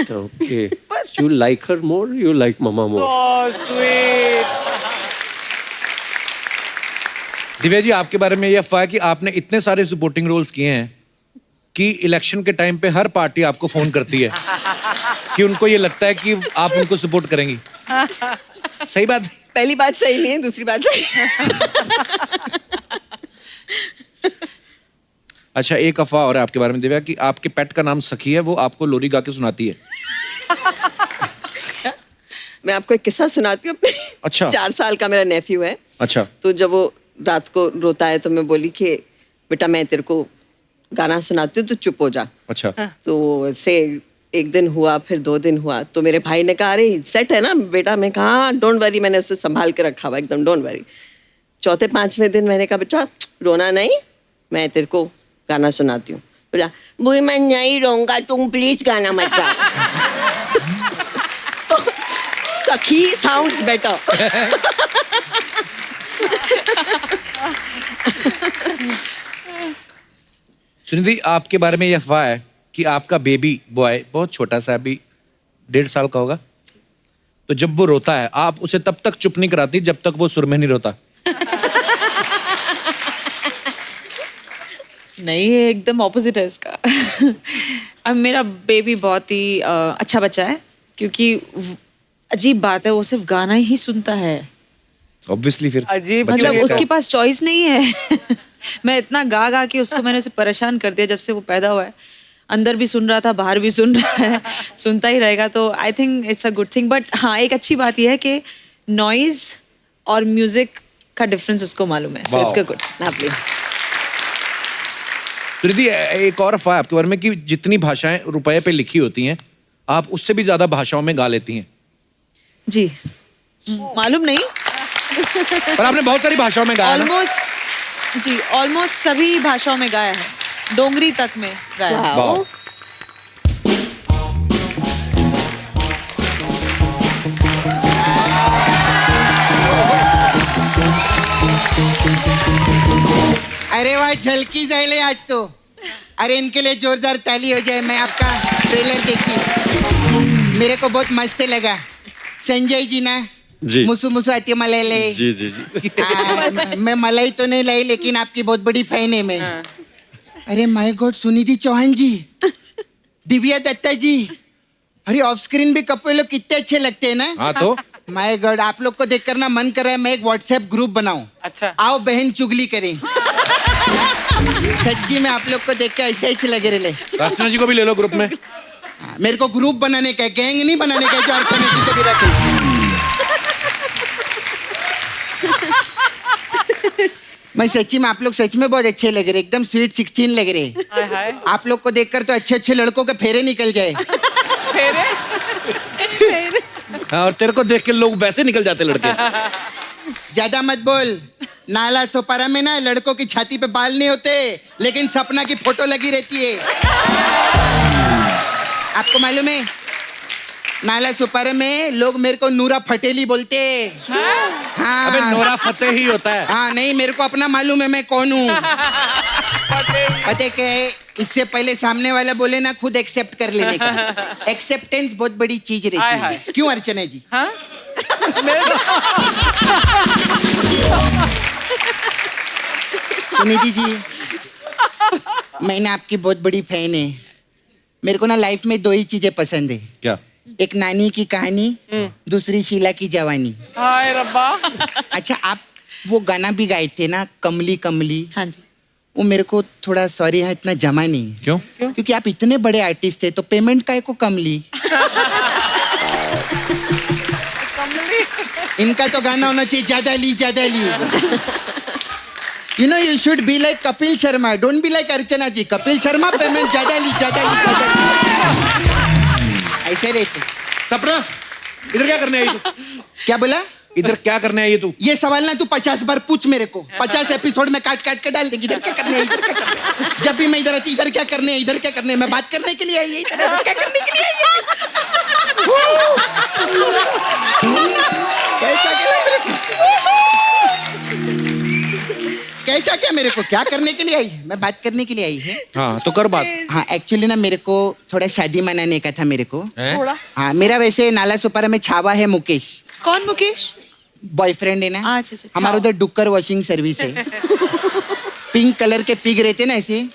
तो okay, you like her more, you like mamma more. So sweet. Divya ji, आपके बारे में ये अफवाह है कि आपने इतने सारे सपोर्टिंग रोल्स किए हैं कि इलेक्शन के टाइम पे हर पार्टी आपको फोन करती है कि उनको ये लगता है कि आप उनको सपोर्ट करेंगी। सही बात? पहली बात सही नहीं है, दूसरी बात सही। अच्छा, एक अफवाह और है आपके बारे में दिव्या कि आपके पेट का नाम सखी है, वो आपको लोरी गा के सुनाती है। मैं आपको एक किस्सा सुनाती हूँ अपने। अच्छा। 4 साल का मेरा नेफ्यू है। अच्छा। तो जब वो रात को रोता है तो मैं बोली कि बेटा मैं तेरे को गाना सुनाती हूँ, तू चुप हो जा। अच्छा। तो से 1 दिन हुआ, फिर 2 दिन हुआ, तो मेरे भाई ने कहा अरे सेट है ना बेटा। मैं कहा डोंट वरी, मैंने उसे संभाल के रखा हुआ एकदम, डोंट वरी। 4-5वें दिन मैंने कहा बेटा रोना नहीं, मैं तेरे को गाना सुनाती हूँ। बोला बुई मैं नहीं रोऊंगा, तुम प्लीज गाना मत गा। तो सखी साउंड्स बेटर. सुनिधि, आपके बारे में यह अफवाह है कि आपका बेबी बॉय बहुत छोटा सा, अभी 1.5 साल का होगा, तो जब वो रोता है आप उसे तब तक चुप नहीं कराती जब तक वो सुर में नहीं रोता. नहीं, ये एकदम ऑपोजिट है इसका. अब मेरा बेबी बहुत ही अच्छा बच्चा है, क्योंकि अजीब बात है, वो सिर्फ गाना ही सुनता है. ऑब्वियसली फिर अजीब मतलब उसके पास चॉइस नहीं है. मैं इतना गा गा के उसको मैंने उसे परेशान कर दिया जब से वो पैदा हुआ है. अंदर भी सुन रहा था, बाहर भी सुन रहा है, सुनता ही रहेगा. तो I think it's a good thing. But हाँ, एक अच्छी बात यह है कि नॉइज और म्यूजिक का डिफरेंस उसको मालूम है. So it's good. सुनिधि, एक और अफवाह आपके बारे में कि जितनी भाषाएं रुपए पे लिखी होती हैं आप उससे भी ज्यादा भाषाओं में गा लेती हैं. जी, मालूम नहीं, पर आपने बहुत सारी भाषाओं में गाया. ऑलमोस्ट सभी भाषाओं में गाया है. डोंगरी तक में गाया है. अरे वाह, झलकी जाए आज तो. अरे इनके लिए जोरदार ताली हो जाए. मैं आपका ट्रेलर देखी, मेरे को बहुत मस्त लगा. संजय जी ना जी. मुसु मुसु आती मलाई ले. जी जी जी. मैं मलाई तो नहीं लाई, लेकिन आपकी बहुत बड़ी फैन है मैं. अरे माय गॉड, सुनिधि चौहान जी, दिव्या दत्ता जी, अरे ऑफ स्क्रीन भी कपड़े लोग कितने अच्छे लगते हैं ना. हाँ तो माय गॉड, आप लोग को देखकर ना मन कर रहा है मैं एक व्हाट्सएप ग्रुप बनाऊं. अच्छा, आओ बहन चुगली करें. सच्ची में आप लोग को देख के ऐसे ही लगे रहे. अर्चना जी को भी ले लो ग्रुप में. मेरे को ग्रुप बनाने का, गैंग नहीं बनाने का, जो अर्चना जी को भी रखे. मैं सच्ची में, आप लोग सच में बहुत अच्छे लग रहे, एकदम स्वीट 16 लग रहे. आप लोग को देखकर तो अच्छे अच्छे लड़कों के फेरे निकल जाए. हाँ, और तेरे को देख के लोग वैसे निकल जाते लड़के. ज्यादा मत बोल. नाला सोपारा में ना लड़कों की छाती पे बाल नहीं होते, लेकिन सपना की फोटो लगी रहती है. आपको मालूम है, नाला सुपारा में लोग मेरे को नूरा फटेली बोलते. हाँ, अबे नूरा फतेह ही होता है. हाँ नहीं, मेरे को अपना मालूम है मैं कौन हूँ. पता क्या है, इससे पहले सामने वाला बोले ना, खुद एक्सेप्ट कर लेने का. एक्सेप्टेंस बहुत बड़ी चीज रहती है. क्यों अर्चना जी? सुनिधि जी, मैंने आपकी बहुत बड़ी फैन है. मेरे को ना लाइफ में 2 ही चीजें पसंद है. क्या? एक नानी की कहानी, दूसरी शीला की जवानी. हाय रब्बा. अच्छा, आप वो गाना भी गाए थे ना, कमली कमली. हाँ जी. वो मेरे को थोड़ा सॉरी है, इतना जमा नहीं. क्यों? क्योंकि आप इतने बड़े आर्टिस्ट थे, तो पेमेंट का को कम ली. इनका तो गाना होना चाहिए ज्यादा ली ज्यादा ली. You know, you should be like Kapil Sharma. Don't be like Archana ji. Kapil Sharma payment ज्यादा ली ज्यादा ली ज्यादा ली. ऐसे रहते. सपना, इधर क्या करने आई तू? क्या बोला? इधर क्या करने आई तू? ये सवाल ना तू 50 बार पूछ मेरे को. 50 एपिसोड में काट काट के डाल देंगे. इधर क्या करने आई, इधर क्या करने. जब भी मैं इधर आती, इधर क्या करने, इधर क्या करने. मैं बात करने के लिए आई है, इधर क्या करने के लिए आई है. कैसा क्या मेरे को क्या करने के लिए आई है? मैं बात करने के लिए आई है. हाँ तो कर बात. हाँ, एक्चुअली ना मेरे को थोड़ा शादी मनाने का था मेरे को. थोड़ा? हाँ, मेरा वैसे नाला सुपारा में छावा है मुकेश. कौन मुकेश? बॉयफ्रेंड है ना. अच्छा. हमारा उधर डुक्कर वॉशिंग सर्विस है. पिंक कलर के पिग रहते ना ऐसे,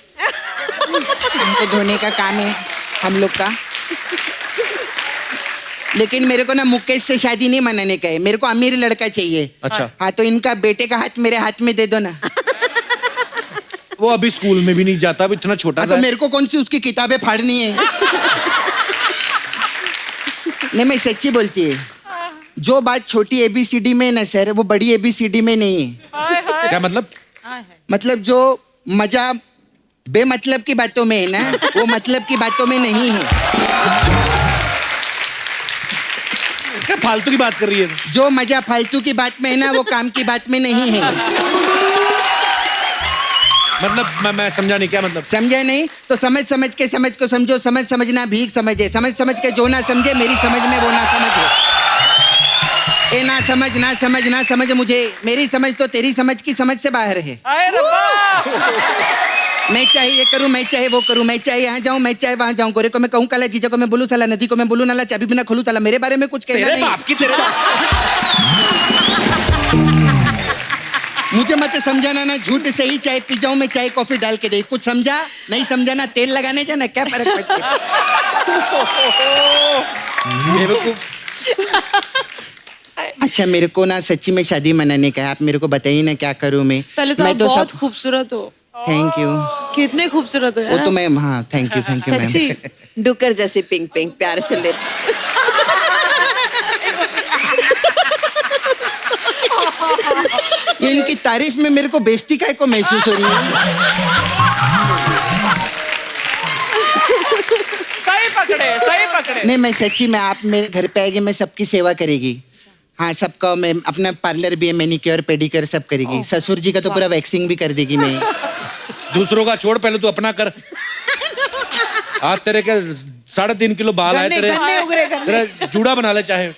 उनको धोने का काम है हम लोग का. लेकिन मेरे को ना मुकेश से शादी नहीं मनाने का है. मेरे को अमीर लड़का चाहिए. अच्छा. हाँ, तो इनका बेटे का हाथ मेरे हाथ में दे दो ना. वो अभी स्कूल में भी नहीं जाता, अब इतना छोटा तो मेरे को कौन सी उसकी किताबें फाड़नी है. नहीं, मैं सच्ची बोलती है. जो बात छोटी ABCD में ना सर, वो बड़ी ABCD में नहीं है. क्या मतलब? मतलब जो मजा बेमतलब की बातों में है ना, वो मतलब की बातों में नहीं है. क्या फालतू की बात कर रही है? जो मजा फालतू की बात में है ना, वो काम की बात में नहीं है. मतलब मैं समझा नहीं. क्या मतलब? समझा नहीं तो समझ समझ के समझ को समझो. समझ समझना भीख समझे. समझ समझ के जो ना समझे, मेरी समझ में वो ना समझे. ए ना समझ मुझे, मेरी समझ तो तेरी समझ की समझ से बाहर है। आए रब्बा। मैं चाहे ये करूं, मैं चाहे वो करूं, मैं चाहे यहाँ जाऊं, मैं चाहे वहां जाऊं, गोरे को मैं कहूं काला, जीजा को मैं बोलूं साला, नदी को मैं बोलूं नाला, चाबी बिना खोलूं ताला, मेरे बारे में कुछ कहना नहीं। बाप की तेरे मुझे मत समझाना ना, झूठ से ही चाय पी जाऊं मैं, चाय कॉफी डाल के दे, कुछ समझा नहीं समझा ना, तेल लगाने जाना, क्या फर्क पड़ता है। अच्छा मेरे को ना सच्ची में शादी मनाने का है, आप मेरे को बताइए ना क्या करूं मैं। पहले तो मैं आप बहुत सब खूबसूरत हो। Thank you. कितने खूबसूरत हो वो यार। तो मैं, हाँ थैंक यू मैम। सच्ची डुकर जैसे पिंक पिंक प्यारे से लिप्स। ये इनकी तारीफ में मेरे को बेइज्जती काय को महसूस हो रही है। सही पकड़े। नहीं मैं सच्ची में, आप मेरे घर पे आएगी, मैं सबकी सेवा करेगी। हाँ सबका, मैं अपना पार्लर भी है, मैनिक्योर पेडिक्योर सब करेगी। ससुर जी का तो पूरा वैक्सिंग भी कर देगी मैं। दूसरों का छोड़, पहले तू अपना कर। आज तेरे के 3.5 किलो बाल आए तेरे, तेरा जूड़ा बना ले चाहे।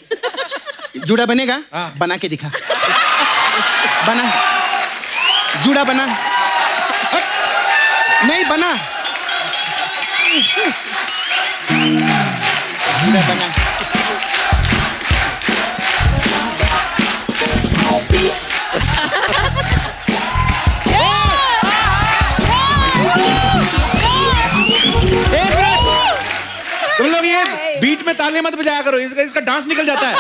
जूड़ा बनेगा? हाँ। बना के दिखा। बना जूड़ा बना। नहीं बना। जूड़ा बना। तुम लोग ये बीट में ताले मत बजाया करो, इसका डांस निकल जाता है।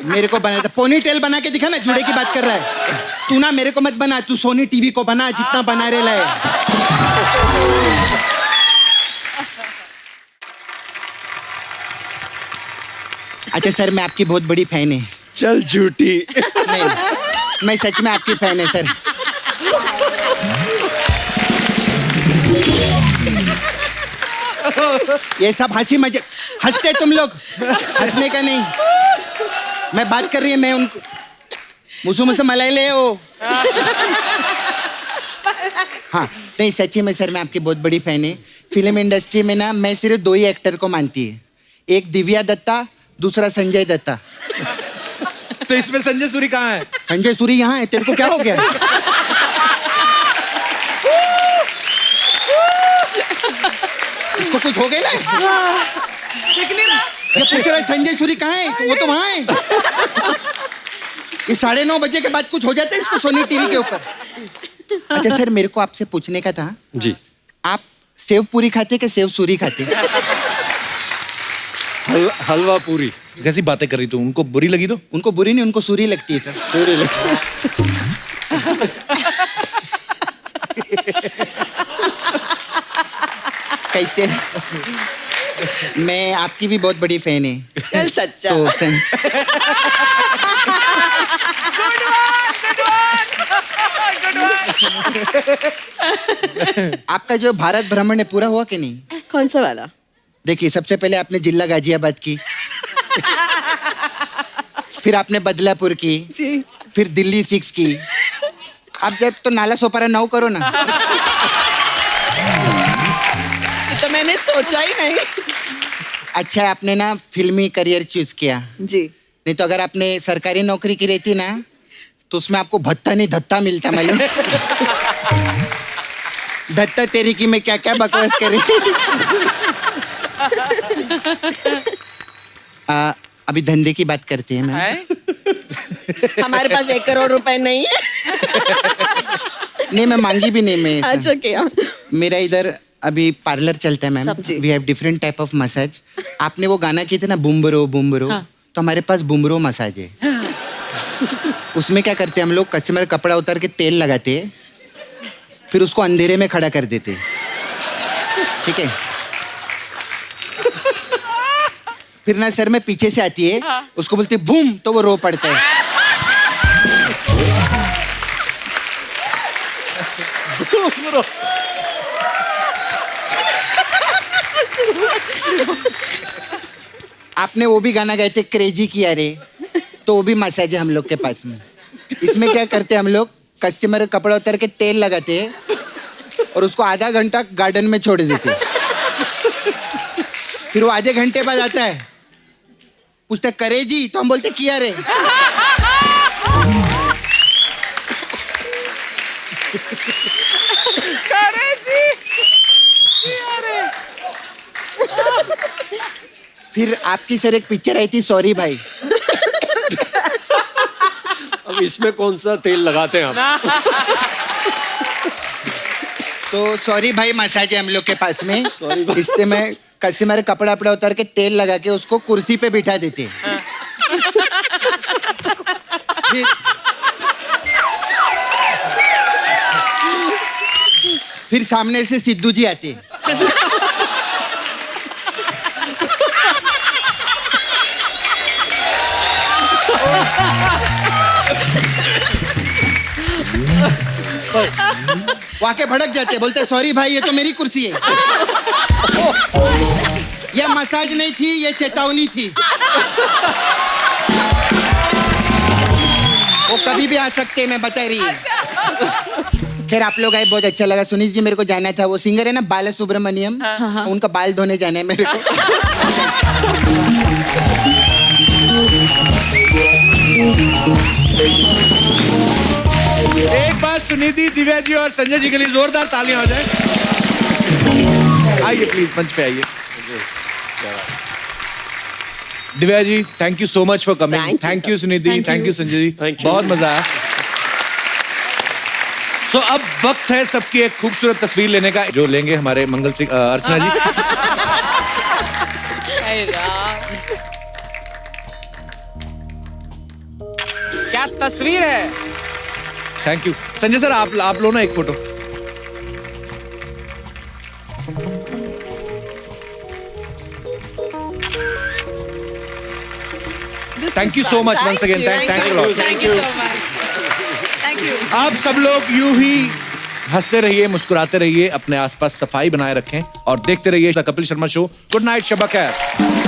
मेरे को बना था, पोनी टेल बना के दिखा ना, जूड़े की बात कर रहा है तू ना, मेरे को मत बना, तू सोनी टीवी को बना, जितना बना रहे लाए। अच्छा सर मैं आपकी बहुत बड़ी फैन है। चल झूठी। नहीं मैं सच में आपकी फैन है सर। ये सब हंसी मजाक, हंसते तुम लोग, हंसने का नहीं। मैं बात कर रही है, मैं उनको मुसु मलाई ले हो। हाँ नहीं सच्ची में सर मैं आपकी बहुत बड़ी फैन है। फिल्म इंडस्ट्री में ना मैं सिर्फ 2 ही एक्टर को मानती है, एक दिव्या दत्ता, दूसरा संजय दत्ता। तो इसमें संजय सूरी कहाँ है? संजय सूरी यहाँ है, तेरे को क्या हो गया? इसको कुछ हो गया ना? ये पूछ रहा है संजय सूरी कहाँ है, वो तो वहाँ है। ये 9:30 बजे के बाद कुछ हो जाता है इसको सोनी टीवी के ऊपर। अच्छा सर मेरे को आपसे पूछने का था जी, आप सेव पूरी खाते कि सेव सूरी खाते? हलवा पूरी। कैसी बातें कर रही तू? उनको बुरी लगी तो? उनको बुरी नहीं, उनको सूरी लगती है सर। सूरी लगती है। कैसे? मैं आपकी भी बहुत बड़ी फैन है। चल सच्चा। तो आपका जो भारत भ्रमण है पूरा हुआ कि नहीं? कौन सा वाला? देखिए सबसे पहले आपने जिला गाजियाबाद की, फिर आपने बदलापुर की जी, फिर दिल्ली 6 की, अब जब तो नाला सोपारा 9 करो ना। तो मैंने सोचा ही नहीं। अच्छा आपने ना फिल्मी करियर चूज किया जी, नहीं तो अगर आपने सरकारी नौकरी की रहती ना तो उसमें आपको भत्ता नहीं धत्ता मिलता मालूम। धत्ता तेरी की मैं क्या क्या बकवास कर रही। अभी धंधे की बात करते हैं मैम। हमारे पास 1 करोड़ रुपए नहीं है। नहीं मैं मांगी भी नहीं मैं। अच्छा क्या? मेरा इधर अभी पार्लर चलता है ma'am, we have different type of massage. आपने वो गाना किया था ना बुम्बरो बुम्बरो, तो हमारे पास बुम्बरो मसाज है। उसमें क्या करते हैं हम लोग, कस्टमर कपड़ा उतार के तेल लगाते हैं, फिर उसको अंधेरे में खड़ा कर देते, ठीक है? फिर ना सर में पीछे से आती है, उसको बोलते बूम, तो वो रो पड़ता है। आपने वो भी गाना गाए थे क्रेजी किया रे, तो वो भी मसाज है हम लोग के पास में। इसमें क्या करते हैं हम लोग, कस्टमर कपड़ा उतार के तेल लगाते हैं और उसको आधा घंटा गार्डन में छोड़ देते हैं। फिर वो आधे घंटे बाद आता है, पूछते करे जी, तो हम बोलते किया रे। करे जी, किया रे। फिर आपकी सर एक पिक्चर आई थी सॉरी भाई। अब इसमें कौन सा तेल लगाते हैं आप? तो सॉरी भाई मसाज है हम लोग के पास में। इससे मैं कस्टमर कपड़ा वपड़ा उतार के तेल लगा के उसको कुर्सी पे बिठा देते हैं। फिर सामने से सिद्धू जी आते। बस वहां के भड़क जाते, बोलते सॉरी भाई ये तो मेरी कुर्सी है। यह मसाज नहीं थी, ये चेतावनी थी। वो कभी भी आ सकते हैं, मैं बता रही है। खैर आप लोग आए, बहुत अच्छा लगा। सुनील जी मेरे को जाना था, वो सिंगर है ना बाला सुब्रमण्यम, उनका बाल धोने जाना है मेरे को। एक बार सुनिधि, दिव्या जी और संजय जी के लिए जोरदार तालियां हो जाए। आइए प्लीज मंच पे आइए। Divya ji thank you so much for coming. Thank you Sunidhi, thank you Sanjay ji, बहुत मजा आया। सो अब वक्त है सबकी एक खूबसूरत तस्वीर लेने का, जो लेंगे हमारे मंगल सिंह अर्चना जी। क्या तस्वीर है। थैंक यू संजय सर, आप लो ना एक photo. Thank you so much once again. Thank you lot. Thank you so much. Thank you. आप सब लोग यूं ही हंसते रहिए, मुस्कुराते रहिए, अपने आसपास सफाई बनाए रखें और देखते रहिए the Kapil Sharma show. Good night, शब खैर।